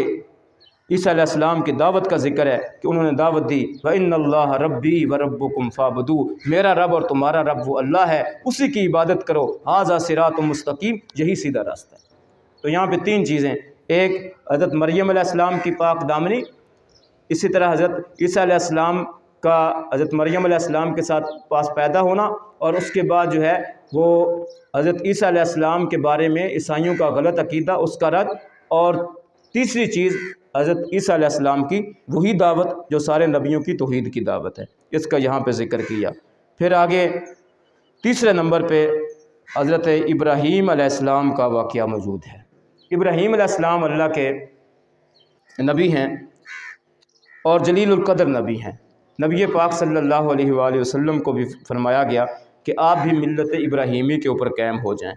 عیسیٰ علیہ السلام کی دعوت کا ذکر ہے کہ انہوں نے دعوت دی، وَإِنَّ اللَّهَ رَبِّي وَرَبُّكُمْ فَاعْبُدُوهُ، میرا رب اور تمہارا رب وہ اللہ ہے، اسی کی عبادت کرو، ھذا صراط مستقیم، یہی سیدھا راستہ ہے۔ تو یہاں پہ تین چیزیں، ایک حضرت مریم علیہ السلام کی پاک دامنی، اسی طرح حضرت عیسیٰ علیہ السلام کا حضرت مریم علیہ السلام کے ساتھ پاس پیدا ہونا، اور اس کے بعد جو ہے وہ حضرت عیسیٰ علیہ السلام کے بارے میں عیسائیوں کا غلط عقیدہ، اس کا رد، اور تیسری چیز حضرت عیسیٰ علیہ السلام کی وہی دعوت جو سارے نبیوں کی توحید کی دعوت ہے، اس کا یہاں پہ ذکر کیا۔ پھر آگے تیسرے نمبر پہ حضرت ابراہیم علیہ السلام کا واقعہ موجود ہے۔ ابراہیم علیہ السلام اللہ کے نبی ہیں اور جلیل القدر نبی ہیں۔ نبی پاک صلی اللہ علیہ وآلہ وسلم کو بھی فرمایا گیا کہ آپ بھی ملت ابراہیمی کے اوپر قائم ہو جائیں،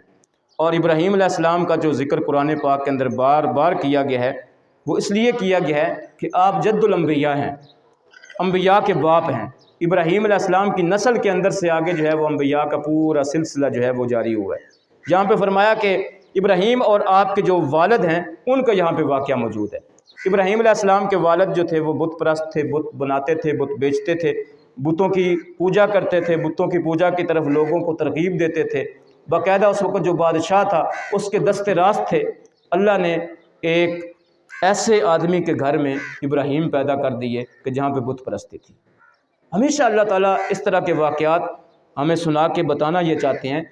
اور ابراہیم علیہ السلام کا جو ذکر قرآن پاک کے اندر بار بار کیا گیا ہے وہ اس لیے کیا گیا ہے کہ آپ جد الانبیاء ہیں، انبیاء کے باپ ہیں۔ ابراہیم علیہ السلام کی نسل کے اندر سے آگے جو ہے وہ انبیاء کا پورا سلسلہ جو ہے وہ جاری ہوا ہے۔ یہاں پہ فرمایا کہ ابراہیم اور آپ کے جو والد ہیں ان کا یہاں پہ واقعہ موجود ہے۔ ابراہیم علیہ السلام کے والد جو تھے وہ بت پرست تھے، بت بناتے تھے، بت بیچتے تھے، بتوں کی پوجا کرتے تھے، بتوں کی پوجا کی طرف لوگوں کو ترغیب دیتے تھے۔ باقاعدہ اس وقت جو بادشاہ تھا اس کے دست راست تھے، اللہ نے ایک ایسے آدمی کے گھر میں ابراہیم پیدا کر دیے کہ جہاں پہ بت پرستی تھی۔ ہمیشہ اللہ تعالیٰ اس طرح کے واقعات ہمیں سنا کے بتانا یہ چاہتے ہیں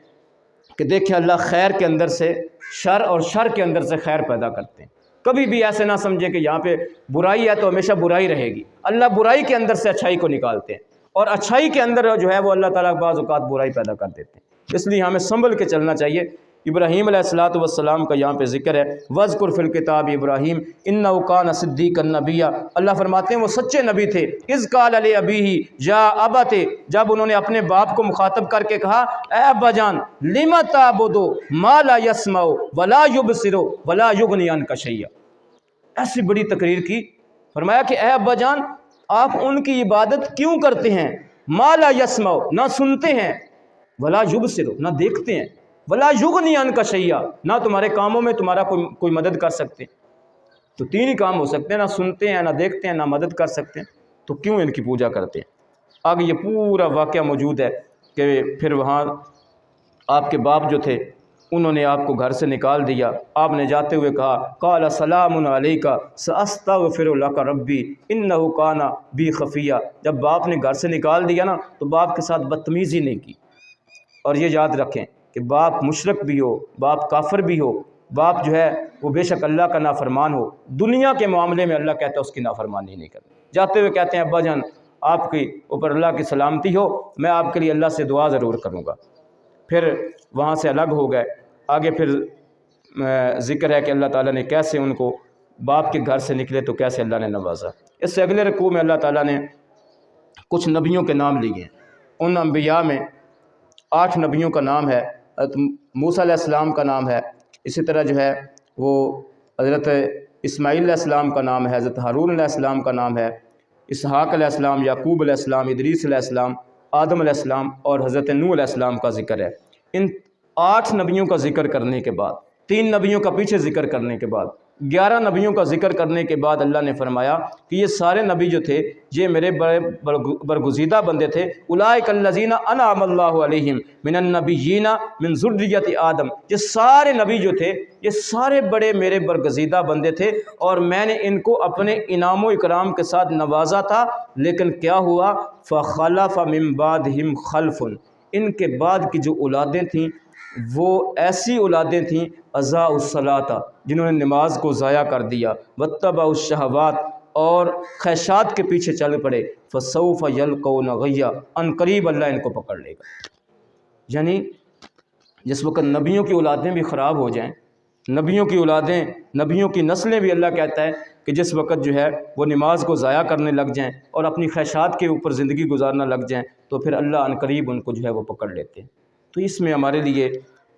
کہ دیکھیں اللہ خیر کے اندر سے شر اور شر کے اندر سے خیر پیدا کرتے ہیں۔ کبھی بھی ایسے نہ سمجھیں کہ یہاں پہ برائی ہے تو ہمیشہ برائی رہے گی، اللہ برائی کے اندر سے اچھائی کو نکالتے ہیں، اور اچھائی کے اندر جو ہے وہ اللہ تعالیٰ بعض اوقات برائی پیدا کر دیتے ہیں، اس لیے ہمیں سنبھل کے چلنا چاہیے۔ ابراہیم علیہ السلام کا یہاں پہ ذکر ہے، وَاذْكُرْ فِي الْكِتَابِ ابراہیم إِنَّهُ كَانَ صِدِّيقًا نَبِيًّا، اللہ فرماتے ہیں وہ سچے نبی تھے۔ اِذْ قَالَ لِأَبِيهِ يَا أَبَتِ، جب انہوں نے اپنے باپ کو مخاطب کر کے کہا اے ابا جان، لِمَ تَعْبُدُ مَا لَا يَسْمَعُ وَلَا يُبْصِرُ وَلَا يُغْنِي عَنْكَ شَيْئًا، ایسی بڑی تقریر کی، فرمایا کہ اے ابا جان آپ ان کی عبادت کیوں کرتے ہیں، ما لا یسمعو، نہ سنتے ہیں، ولا یبصرو، نہ دیکھتے ہیں، ولا یغنی عنک شیئا، نہ تمہارے کاموں میں تمہارا کوئی مدد کر سکتے۔ تو تین ہی کام ہو سکتے ہیں، نہ سنتے ہیں، نہ دیکھتے ہیں، نہ مدد کر سکتے ہیں، تو کیوں ان کی پوجا کرتے ہیں؟ آگے یہ پورا واقعہ موجود ہے کہ پھر وہاں آپ کے باپ جو تھے انہوں نے آپ کو گھر سے نکال دیا، آپ نے جاتے ہوئے کہا قال سلام علیک ساستغفر لک ربی انہ کان بی خفیہ، جب باپ نے گھر سے نکال دیا نا تو باپ کے ساتھ بدتمیزی نہیں کی۔ اور یہ یاد رکھیں کہ باپ مشرک بھی ہو، باپ کافر بھی ہو، باپ جو ہے وہ بے شک اللہ کا نافرمان ہو، دنیا کے معاملے میں اللہ کہتا ہے اس کی نافرمانی نہیں کرنی۔ جاتے ہوئے کہتے ہیں ابا جان آپ کی اوپر اللہ کی سلامتی ہو، میں آپ کے لیے اللہ سے دعا ضرور کروں گا۔ پھر وہاں سے الگ ہو گئے۔ آگے پھر ذکر ہے کہ اللہ تعالیٰ نے کیسے ان کو باپ کے گھر سے نکلے تو کیسے اللہ نے نوازا۔ اس سے اگلے رکوع میں اللہ تعالیٰ نے کچھ نبیوں کے نام لیے ہیں۔ ان انبیاء میں 8 نبیوں کا نام ہے۔ حضرت موسیٰ علیہ السلام کا نام ہے، اسی طرح جو ہے وہ حضرت اسماعیل علیہ السلام کا نام ہے، حضرت ہارون علیہ السلام کا نام ہے، اسحاق علیہ السلام، یعقوب علیہ السلام، ادریس علیہ السلام، آدم علیہ السلام اور حضرت نوح علیہ السلام کا ذکر ہے۔ ان 8 نبیوں کا ذکر کرنے کے بعد، 3 نبیوں کا پیچھے ذکر کرنے کے بعد، 11 نبیوں کا ذکر کرنے کے بعد اللہ نے فرمایا کہ یہ سارے نبی جو تھے یہ میرے برگزیدہ بندے تھے۔ اولئک الذین انعم اللہ علیہم من النبیین من ذریۃ آدم، یہ سارے نبی جو تھے یہ سارے بڑے میرے برگزیدہ بندے تھے اور میں نے ان کو اپنے انعام و اکرام کے ساتھ نوازا تھا۔ لیکن کیا ہوا؟ فخلف من بعدہم خلف، ان کے بعد کی جو اولادیں تھیں وہ ایسی اولادیں تھیں اضاعوا الصلاۃ، جنہوں نے نماز کو ضائع کر دیا، واتبعوا الشہوات، اور خواہشات کے پیچھے چل پڑے، فسوف یلقون غیا، ان قریب اللہ ان کو پکڑ لے گا۔ یعنی جس وقت نبیوں کی اولادیں بھی خراب ہو جائیں، نبیوں کی اولادیں، نبیوں کی نسلیں بھی اللہ کہتا ہے کہ جس وقت جو ہے وہ نماز کو ضائع کرنے لگ جائیں اور اپنی خواہشات کے اوپر زندگی گزارنا لگ جائیں تو پھر اللہ ان قریب ان کو جو ہے وہ پکڑ لیتے ہیں۔ تو اس میں ہمارے لیے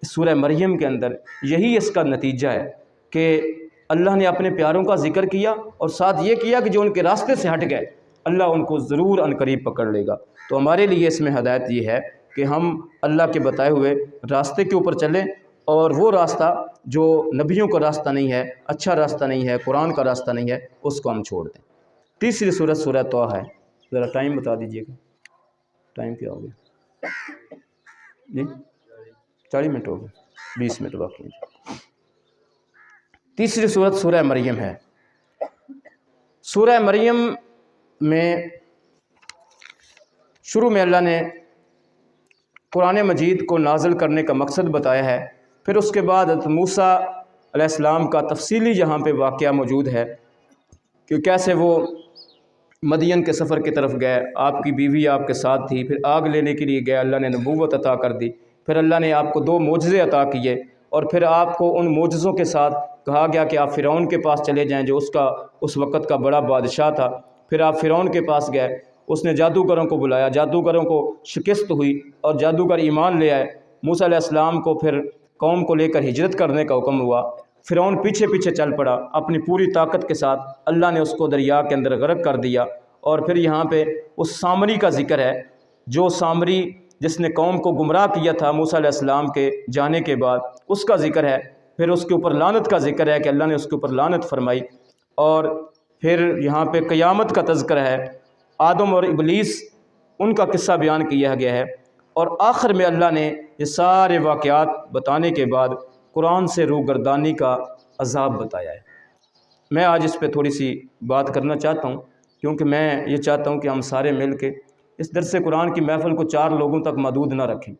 سورہ مریم کے اندر یہی اس کا نتیجہ ہے کہ اللہ نے اپنے پیاروں کا ذکر کیا اور ساتھ یہ کیا کہ جو ان کے راستے سے ہٹ گئے اللہ ان کو ضرور ان قریب پکڑ لے گا۔ تو ہمارے لیے اس میں ہدایت یہ ہے کہ ہم اللہ کے بتائے ہوئے راستے کے اوپر چلیں، اور وہ راستہ جو نبیوں کا راستہ نہیں ہے، اچھا راستہ نہیں ہے، قرآن کا راستہ نہیں ہے، اس کو ہم چھوڑ دیں۔ تیسری سورت سورہ طٰہٰ ہے۔ ذرا ٹائم بتا دیجیے گا، ٹائم کیا ہو گیا؟ جی 40 منٹ ہو گئے، 20 منٹ باقی ہے۔ تیسری سورت سورہ مریم ہے۔ سورہ مریم میں شروع میں اللہ نے قرآن مجید کو نازل کرنے کا مقصد بتایا ہے، پھر اس کے بعد حضرت موسیٰ علیہ السلام کا تفصیلی یہاں پہ واقعہ موجود ہے کہ کیسے وہ مدین کے سفر کی طرف گئے، آپ کی بیوی آپ کے ساتھ تھی، پھر آگ لینے کے لیے گئے، اللہ نے نبوت عطا کر دی، پھر اللہ نے آپ کو 2 معجزے عطا کیے، اور پھر آپ کو ان معجزوں کے ساتھ کہا گیا کہ آپ فرعون کے پاس چلے جائیں جو اس وقت کا بڑا بادشاہ تھا۔ پھر آپ فرعون کے پاس گئے، اس نے جادوگروں کو بلایا، جادوگروں کو شکست ہوئی اور جادوگر ایمان لے آئے۔ موسیٰ علیہ السلام کو پھر قوم کو لے کر ہجرت کرنے کا حکم ہوا، فرعون پیچھے پیچھے چل پڑا اپنی پوری طاقت کے ساتھ، اللہ نے اس کو دریا کے اندر غرق کر دیا۔ اور پھر یہاں پہ اس سامری کا ذکر ہے، جو سامری جس نے قوم کو گمراہ کیا تھا موسیٰ علیہ السلام کے جانے کے بعد، اس کا ذکر ہے۔ پھر اس کے اوپر لعنت کا ذکر ہے کہ اللہ نے اس کے اوپر لعنت فرمائی، اور پھر یہاں پہ قیامت کا تذکرہ ہے، آدم اور ابلیس ان کا قصہ بیان کیا گیا ہے، اور آخر میں اللہ نے یہ سارے واقعات بتانے کے بعد قرآن سے روگردانی کا عذاب بتایا ہے۔ میں آج اس پہ تھوڑی سی بات کرنا چاہتا ہوں، کیونکہ میں یہ چاہتا ہوں کہ ہم سارے مل کے اس درس قرآن کی محفل کو 4 لوگوں تک محدود نہ رکھیں۔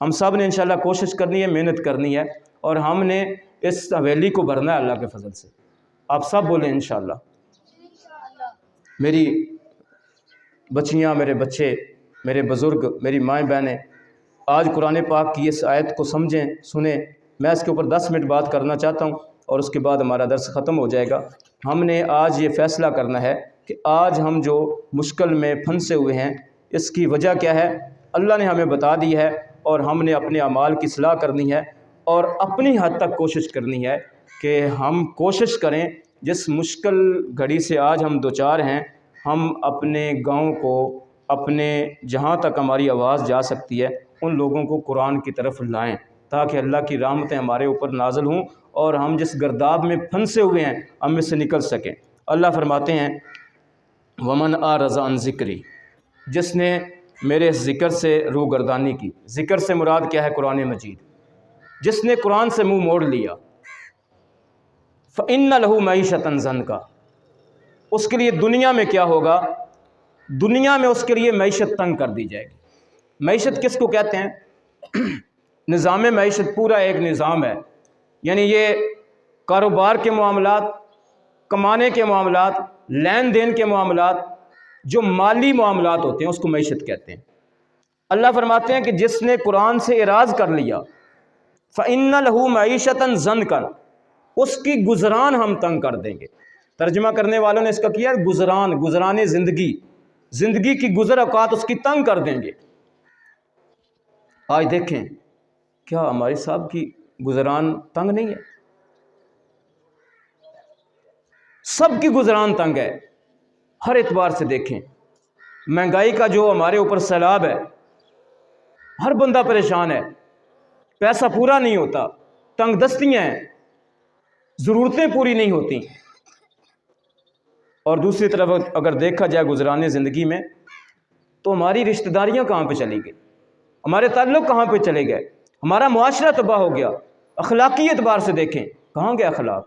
ہم سب نے انشاءاللہ کوشش کرنی ہے، محنت کرنی ہے، اور ہم نے اس حویلی کو بھرنا ہے اللہ کے فضل سے۔ آپ سب بولیں انشاءاللہ۔ میری بچیاں، میرے بچے، میرے بزرگ، میری مائیں بہنیں، آج قرآن پاک کی اس آیت کو سمجھیں، سنیں۔ میں اس کے اوپر 10 منٹ بات کرنا چاہتا ہوں اور اس کے بعد ہمارا درس ختم ہو جائے گا۔ ہم نے آج یہ فیصلہ کرنا ہے کہ آج ہم جو مشکل میں پھنسے ہوئے ہیں اس کی وجہ کیا ہے، اللہ نے ہمیں بتا دی ہے، اور ہم نے اپنے اعمال کی اصلاح کرنی ہے اور اپنی حد تک کوشش کرنی ہے کہ ہم کوشش کریں جس مشکل گھڑی سے آج ہم دوچار ہیں، ہم اپنے گاؤں کو، اپنے جہاں تک ہماری آواز جا سکتی ہے ان لوگوں کو قرآن کی طرف لائیں، تاکہ اللہ کی رحمتیں ہمارے اوپر نازل ہوں اور ہم جس گرداب میں پھنسے ہوئے ہیں ہم اس سے نکل سکیں۔ اللہ فرماتے ہیں ومن اعرض عن ذکری، جس نے میرے ذکر سے روگردانی کی، ذکر سے مراد کیا ہے؟ قرآن مجید۔ جس نے قرآن سے منہ موڑ لیا، فإن لہ معیشۃ ضنکا، اس کے لیے دنیا میں کیا ہوگا؟ دنیا میں اس کے لیے معیشت تنگ کر دی جائے گی۔ معیشت کس کو کہتے ہیں؟ نظام معیشت پورا ایک نظام ہے، یعنی یہ کاروبار کے معاملات، کمانے کے معاملات، لین دین کے معاملات، جو مالی معاملات ہوتے ہیں اس کو معیشت کہتے ہیں۔ اللہ فرماتے ہیں کہ جس نے قرآن سے اعراض کر لیا فَإِنَّ لَهُ مَعِيشَةً ضَنْكًا، اس کی گزران ہم تنگ کر دیں گے۔ ترجمہ کرنے والوں نے اس کا کیا گزران زندگی کی گزر اوقات اس کی تنگ کر دیں گے۔ آج دیکھیں کیا ہماری صاحب کی گزران تنگ نہیں ہے؟ سب کی گزران تنگ ہے، ہر اعتبار سے دیکھیں۔ مہنگائی کا جو ہمارے اوپر سیلاب ہے، ہر بندہ پریشان ہے، پیسہ پورا نہیں ہوتا، تنگ دستیاں ہیں، ضرورتیں پوری نہیں ہوتی۔ اور دوسری طرف اگر دیکھا جائے گزرانے زندگی میں تو ہماری رشتہ داریاں کہاں پہ چلی گئی، ہمارے تعلق کہاں پہ چلے گئے، ہمارا معاشرہ تباہ ہو گیا۔ اخلاقی اعتبار سے دیکھیں کہاں گیا اخلاق۔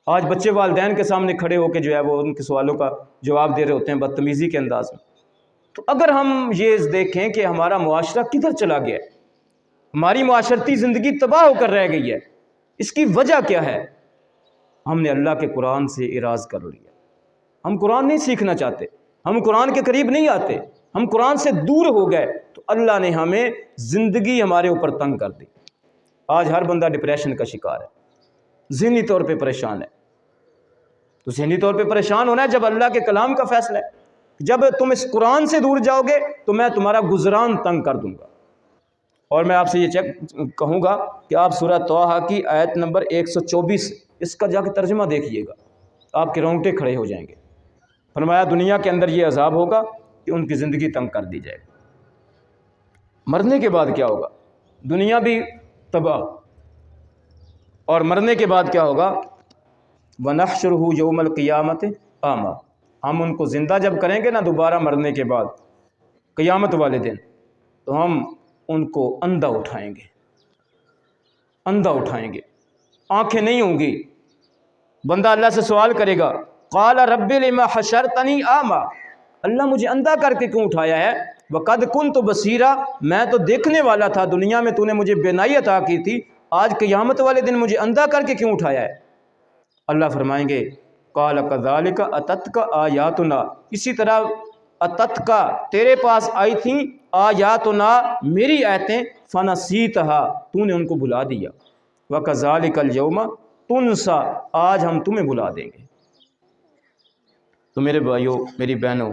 آج بچے والدین کے سامنے کھڑے ہو کے جو ہے وہ ان کے سوالوں کا جواب دے رہے ہوتے ہیں بدتمیزی کے انداز میں۔ تو اگر ہم یہ دیکھیں کہ ہمارا معاشرہ کدھر چلا گیا ہے، ہماری معاشرتی زندگی تباہ ہو کر رہ گئی ہے، اس کی وجہ کیا ہے؟ ہم نے اللہ کے قرآن سے اعراض کر لیا۔ ہم قرآن نہیں سیکھنا چاہتے، ہم قرآن کے قریب نہیں آتے، ہم قرآن سے دور ہو گئے، تو اللہ نے ہمیں زندگی ہمارے اوپر تنگ کر دی۔ آج ہر بندہ ڈپریشن کا شکار ہے، ذہنی طور پہ پریشان ہے۔ تو ذہنی طور پہ پریشان ہونا ہے جب اللہ کے کلام کا فیصلہ ہے، جب تم اس قرآن سے دور جاؤ گے تو میں تمہارا گزران تنگ کر دوں گا۔ اور میں آپ سے یہ کہوں گا کہ آپ سورہ طٰہٰ کی آیت نمبر 124 اس کا جا کے ترجمہ دیکھیے گا، آپ کے رونگٹے کھڑے ہو جائیں گے۔ فرمایا دنیا کے اندر یہ عذاب ہوگا کہ ان کی زندگی تنگ کر دی جائے گی۔ مرنے کے بعد کیا ہوگا؟ دنیا بھی تباہ، اور مرنے کے بعد کیا ہوگا؟ وَنَحْشُرُهُ يَوْمَ الْقِيَامَةِ أَعْمَىٰ، ہم ان کو زندہ جب کریں گے نا دوبارہ مرنے کے بعد قیامت والے دن، تو ہم ان کو اندھا اٹھائیں گے، آنکھیں نہیں ہوں گی۔ بندہ اللہ سے سوال کرے گا قَالَ رَبِّ لِمَ حَشَرْتَنِي أَعْمَىٰ، اللہ مجھے اندھا کر کے کیوں اٹھایا ہے؟ وَقَدْ كُنْتُ بَصِيرًا، میں تو دیکھنے والا تھا، دنیا میں تو نے مجھے بینائی عطا کی تھی، آج قیامت والے دن مجھے اندھا کر کے کیوں اٹھایا ہے؟ اللہ فرمائیں گے قَالَ كَذَلِكَ أَتَتْكَ آيَاتُنَا، اسی طرح اتتکا تیرے پاس آئی تھیں آیاتنا میری آیتیں، فنسیتها تو نے ان کو بھلا دیا، وَكَذَلِكَ الْيَوْمَ تُنْسَىٰ آج ہم تمہیں بھلا دیں گے۔ تو میرے بھائیوں میری بہنوں،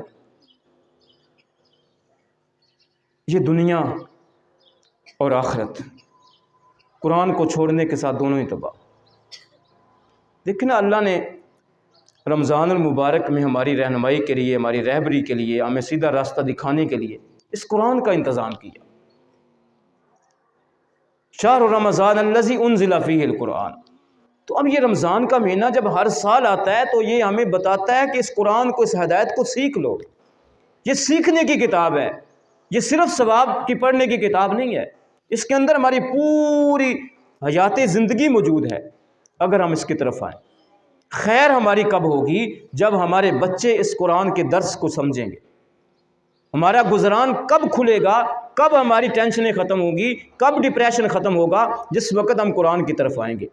یہ دنیا اور آخرت قرآن کو چھوڑنے کے ساتھ دونوں ہی تباہ۔ دیکھنا اللہ نے رمضان المبارک میں ہماری رہنمائی کے لیے، ہماری رہبری کے لیے، ہمیں سیدھا راستہ دکھانے کے لیے اس قرآن کا انتظام کیا۔ شہر رمضان الذی انزل فیہ القرآن، تو اب یہ رمضان کا مہینہ جب ہر سال آتا ہے تو یہ ہمیں بتاتا ہے کہ اس قرآن کو، اس ہدایت کو سیکھ لو۔ یہ سیکھنے کی کتاب ہے، یہ صرف ثواب کی پڑھنے کی کتاب نہیں ہے، اس کے اندر ہماری پوری حیات زندگی موجود ہے اگر ہم اس کی طرف آئیں۔ خیر ہماری کب ہوگی؟ جب ہمارے بچے اس قرآن کے درس کو سمجھیں گے۔ ہمارا گزران کب کھلے گا، کب ہماری ٹینشنیں ختم ہوں گی، کب ڈپریشن ختم ہوگا؟ جس وقت ہم قرآن کی طرف آئیں گے،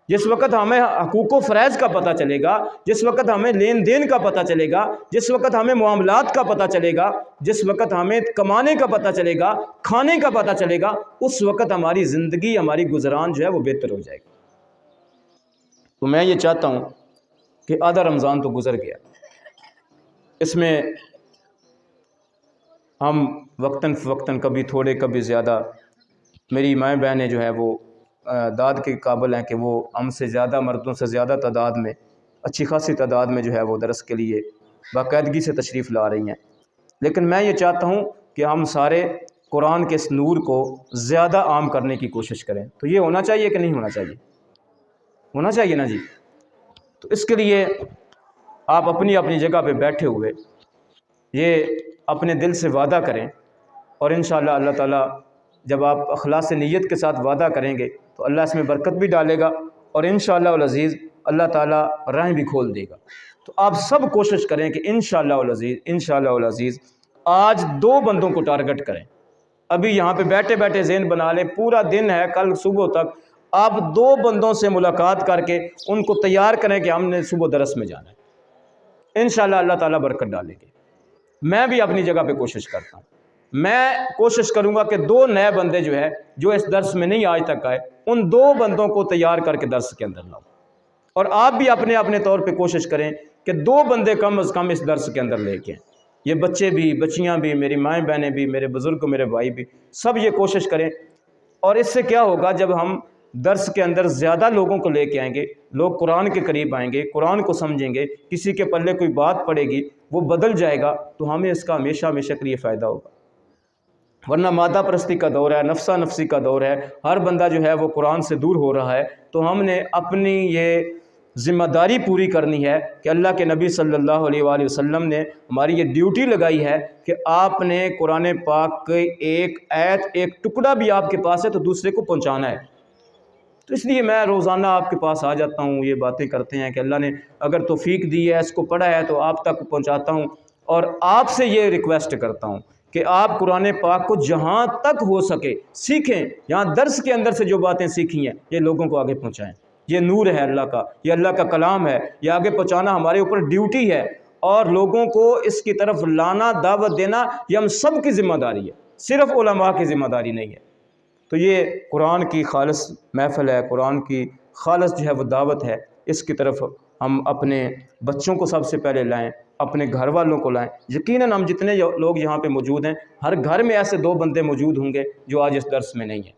جس وقت ہمیں حقوق و فرائض کا پتہ چلے گا، جس وقت ہمیں لین دین کا پتہ چلے گا، جس وقت ہمیں معاملات کا پتہ چلے گا، جس وقت ہمیں کمانے کا پتہ چلے گا، کھانے کا پتہ چلے گا، اس وقت ہماری زندگی، ہماری گزران جو ہے وہ بہتر ہو جائے گی۔ تو میں یہ چاہتا ہوں کہ آدھا رمضان تو گزر گیا، اس میں ہم وقتاً فوقتاً کبھی تھوڑے کبھی زیادہ، میری مائیں بہنیں جو ہے وہ داد کے قابل ہیں کہ وہ ہم سے زیادہ، مردوں سے زیادہ تعداد میں، اچھی خاصی تعداد میں جو ہے وہ درس کے لیے باقاعدگی سے تشریف لا رہی ہیں۔ لیکن میں یہ چاہتا ہوں کہ ہم سارے قرآن کے اس نور کو زیادہ عام کرنے کی کوشش کریں۔ تو یہ ہونا چاہیے کہ نہیں ہونا چاہیے؟ ہونا چاہیے نا جی۔ تو اس کے لیے آپ اپنی اپنی جگہ پہ بیٹھے ہوئے یہ اپنے دل سے وعدہ کریں، اور انشاءاللہ اللہ تعالیٰ جب آپ اخلاص نیت کے ساتھ وعدہ کریں گے تو اللہ اس میں برکت بھی ڈالے گا، اور انشاءاللہ العزیز اللہ تعالیٰ راہیں بھی کھول دے گا۔ تو آپ سب کوشش کریں کہ انشاءاللہ العزیز آج 2 بندوں کو ٹارگٹ کریں، ابھی یہاں پہ بیٹھے بیٹھے ذہن بنا لیں، پورا دن ہے کل صبح تک، آپ 2 بندوں سے ملاقات کر کے ان کو تیار کریں کہ ہم نے صبح درس میں جانا ہے، انشاءاللہ اللہ تعالیٰ برکت ڈالیں گے۔ میں بھی اپنی جگہ پہ کوشش کرتا ہوں، میں کوشش کروں گا کہ 2 نئے بندے جو اس درس میں نہیں آج تک آئے، ان 2 بندوں کو تیار کر کے درس کے اندر لاؤں، اور آپ بھی اپنے اپنے طور پہ کوشش کریں کہ 2 بندے کم از کم اس درس کے اندر لے کے آئیں۔ یہ بچے بھی، بچیاں بھی، میری مائیں بہنیں بھی، میرے بزرگ، میرے بھائی بھی، سب یہ کوشش کریں۔ اور اس سے کیا ہوگا، جب ہم درس کے اندر زیادہ لوگوں کو لے کے آئیں گے، لوگ قرآن کے قریب آئیں گے، قرآن کو سمجھیں گے، کسی کے پلے کوئی بات پڑے گی وہ بدل جائے گا، تو ہمیں اس کا ہمیشہ ہمیشہ کے لیے فائدہ ہوگا۔ ورنہ مادہ پرستی کا دور ہے، نفسہ نفسی کا دور ہے، ہر بندہ جو ہے وہ قرآن سے دور ہو رہا ہے، تو ہم نے اپنی یہ ذمہ داری پوری کرنی ہے کہ اللہ کے نبی صلی اللہ علیہ وآلہ وسلم نے ہماری یہ ڈیوٹی لگائی ہے کہ آپ نے قرآن پاک کے ایک آیت، ایک ٹکڑا بھی آپ کے پاس ہے تو دوسرے کو پہنچانا ہے۔ تو اس لیے میں روزانہ آپ کے پاس آ جاتا ہوں، یہ باتیں کرتے ہیں کہ اللہ نے اگر توفیق دی ہے، اس کو پڑھا ہے تو آپ تک پہنچاتا ہوں، اور آپ سے یہ ریکویسٹ کرتا ہوں کہ آپ قرآن پاک کو جہاں تک ہو سکے سیکھیں، یہاں درس کے اندر سے جو باتیں سیکھی ہیں یہ لوگوں کو آگے پہنچائیں۔ یہ نور ہے اللہ کا، یہ اللہ کا کلام ہے، یہ آگے پہنچانا ہمارے اوپر ڈیوٹی ہے، اور لوگوں کو اس کی طرف لانا، دعوت دینا، یہ ہم سب کی ذمہ داری ہے، صرف علماء کی ذمہ داری نہیں ہے۔ تو یہ قرآن کی خالص محفل ہے، قرآن کی خالص جو ہے وہ دعوت ہے، اس کی طرف ہم اپنے بچوں کو سب سے پہلے لائیں، اپنے گھر والوں کو لائیں۔ یقیناً ہم جتنے لوگ یہاں پہ موجود ہیں، ہر گھر میں ایسے 2 بندے موجود ہوں گے جو آج اس درس میں نہیں ہیں،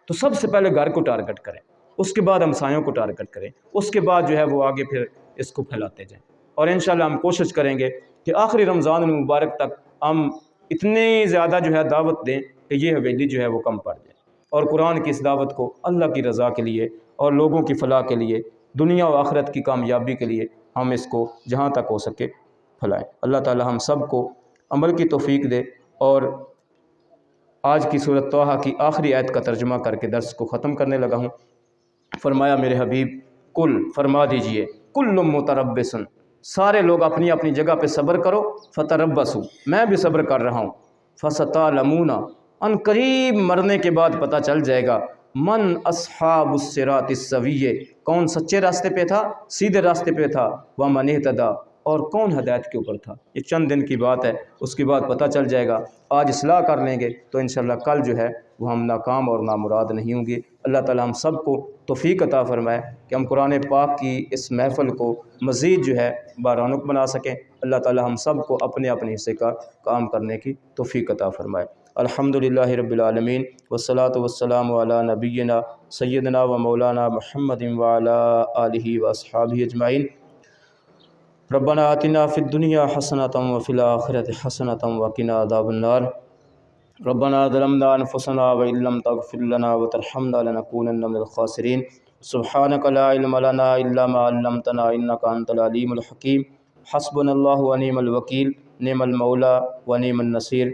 تو سب سے پہلے گھر کو ٹارگٹ کریں، اس کے بعد ہمسایوں کو ٹارگٹ کریں، اس کے بعد جو ہے وہ آگے پھر اس کو پھیلاتے جائیں، اور انشاءاللہ ہم کوشش کریں گے کہ آخری رمضان المبارک تک ہم اتنی زیادہ جو ہے دعوت دیں کہ یہ حویلی جو ہے وہ کم پڑ جائے، اور قرآن کی اس دعوت کو اللہ کی رضا کے لیے اور لوگوں کی فلاح کے لیے، دنیا و آخرت کی کامیابی کے لیے ہم اس کو جہاں تک ہو سکے پھیلائیں۔ اللہ تعالی ہم سب کو عمل کی توفیق دے۔ اور آج کی سورۃ طٰہٰ کی آخری آیت کا ترجمہ کر کے درس کو ختم کرنے لگا ہوں۔ فرمایا میرے حبیب، کل فرما دیجئے، کل متربص، سارے لوگ اپنی اپنی جگہ پہ صبر کرو، فتربصوا، میں بھی صبر کر رہا ہوں، فستعلمون، ان قریب مرنے کے بعد پتہ چل جائے گا، من اصحاب الصراط السویہ، کون سچے راستے پہ تھا، سیدھے راستے پہ تھا، ومن اہتدی، اور کون ہدایت کے اوپر تھا۔ یہ چند دن کی بات ہے، اس کے بعد پتہ چل جائے گا۔ آج اصلاح کر لیں گے تو انشاءاللہ کل جو ہے وہ ہم ناکام اور نامراد نہیں ہوں گے۔ اللہ تعالی ہم سب کو توفیق عطا فرمائے کہ ہم قرآن پاک کی اس محفل کو مزید جو ہے بارونق بنا سکیں۔ اللہ تعالی ہم سب کو اپنے اپنے حصے کا کام کرنے کی توفیق عطا فرمائے۔ الحمدللہ رب العالمین، والصلاة والسلام علی نبینا سیدنا و مولانا محمد وعلی آلہ واصحابہ اجمعین۔ ربنا آتنا فی الدنیا حسنۃ وفی الآخرۃ حسنۃ وقنا عذاب النار۔ ربنا ظلمنا انفسنا وان لم تغفر لنا وترحمنا لنکونن من الخاسرین۔ سبحانک لا علم لنا الا ما علمتنا انک انت العلیم الحکیم۔ حسبنا اللہ ونعم الوکیل، نعم المولا ونعم النصیر۔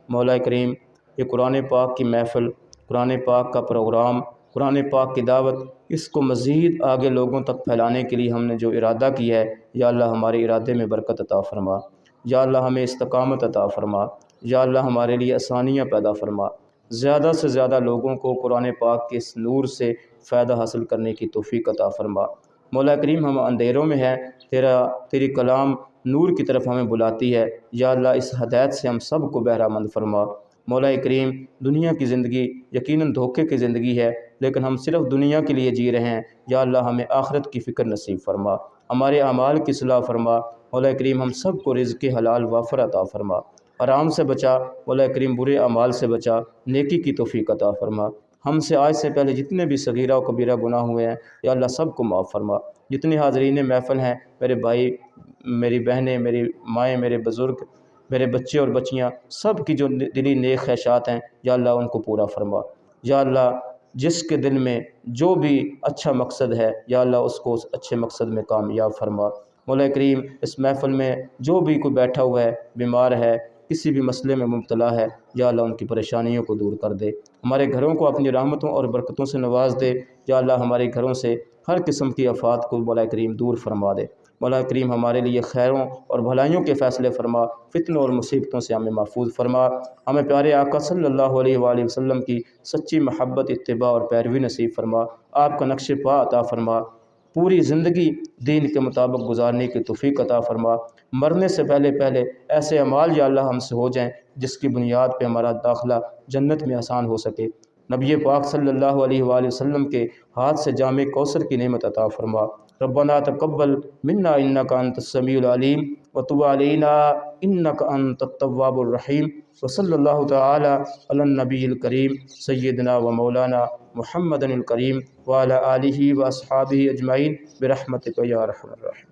مولا کریم، یہ قرآن پاک کی محفل، قرآن پاک کا پروگرام، قرآن پاک کی دعوت، اس کو مزید آگے لوگوں تک پھیلانے کے لیے ہم نے جو ارادہ کیا ہے، یا اللہ ہمارے ارادے میں برکت عطا فرما، یا اللہ ہمیں استقامت عطا فرما، یا اللہ ہمارے لیے آسانیاں پیدا فرما، زیادہ سے زیادہ لوگوں کو قرآن پاک کے اس نور سے فائدہ حاصل کرنے کی توفیق عطا فرما۔ مولا کریم، ہم اندھیروں میں ہیں، تیری کلام نور کی طرف ہمیں بلاتی ہے، یا اللہ اس ہدایت سے ہم سب کو بہرہ مند فرما۔ مولا کریم، دنیا کی زندگی یقیناً دھوکے کی زندگی ہے، لیکن ہم صرف دنیا کے لیے جی رہے ہیں، یا اللہ ہمیں آخرت کی فکر نصیب فرما، ہمارے اعمال کی اصلاح فرما۔ مولا کریم، ہم سب کو رزق حلال وافر عطا فرما، حرام سے بچا، مولا کریم برے اعمال سے بچا، نیکی کی توفیق عطا فرما۔ ہم سے آج سے پہلے جتنے بھی صغیرہ و کبیرہ گناہ ہوئے ہیں، یا اللہ سب کو معاف فرما۔ جتنے حاضرین محفل ہیں، میرے بھائی، میری بہنیں، میری مائیں، میرے بزرگ، میرے بچے اور بچیاں، سب کی جو دلی نیک خواہشات ہیں، یا اللہ ان کو پورا فرما۔ یا اللہ جس کے دل میں جو بھی اچھا مقصد ہے، یا اللہ اس کو اس اچھے مقصد میں کامیاب فرما۔ مولا کریم، اس محفل میں جو بھی کوئی بیٹھا ہوا ہے، بیمار ہے، کسی بھی مسئلے میں مبتلا ہے، یا اللہ ان کی پریشانیوں کو دور کر دے، ہمارے گھروں کو اپنی رحمتوں اور برکتوں سے نواز دے، یا اللہ ہمارے گھروں سے ہر قسم کی آفات کو مولا کریم دور فرما دے۔ مولا کریم ہمارے لیے خیروں اور بھلائیوں کے فیصلے فرما، فتنوں اور مصیبتوں سے ہمیں محفوظ فرما، ہمیں پیارے آقا صلی اللہ علیہ وآلہ وسلم کی سچی محبت، اتباع اور پیروی نصیب فرما، آپ کا نقش پا عطا فرما، پوری زندگی دین کے مطابق گزارنے کی توفیق عطا فرما، مرنے سے پہلے ایسے اعمال یا اللہ ہم سے ہو جائیں جس کی بنیاد پہ ہمارا داخلہ جنت میں آسان ہو سکے، نبی پاک صلی اللہ علیہ وآلہ وسلم کے ہاتھ سے جام کوثر کی نعمت عطا فرما، ربنا تقبل منا انک انت السمیع العلیم وتب علینا انک انت التواب الرحیم، وصلی اللہ تعالی علی النبی الکریم سیدنا و مولانا محمد الکریم وعلی آلہ و اصحابہ اجمعین برحمتک یا ارحم الراحمین۔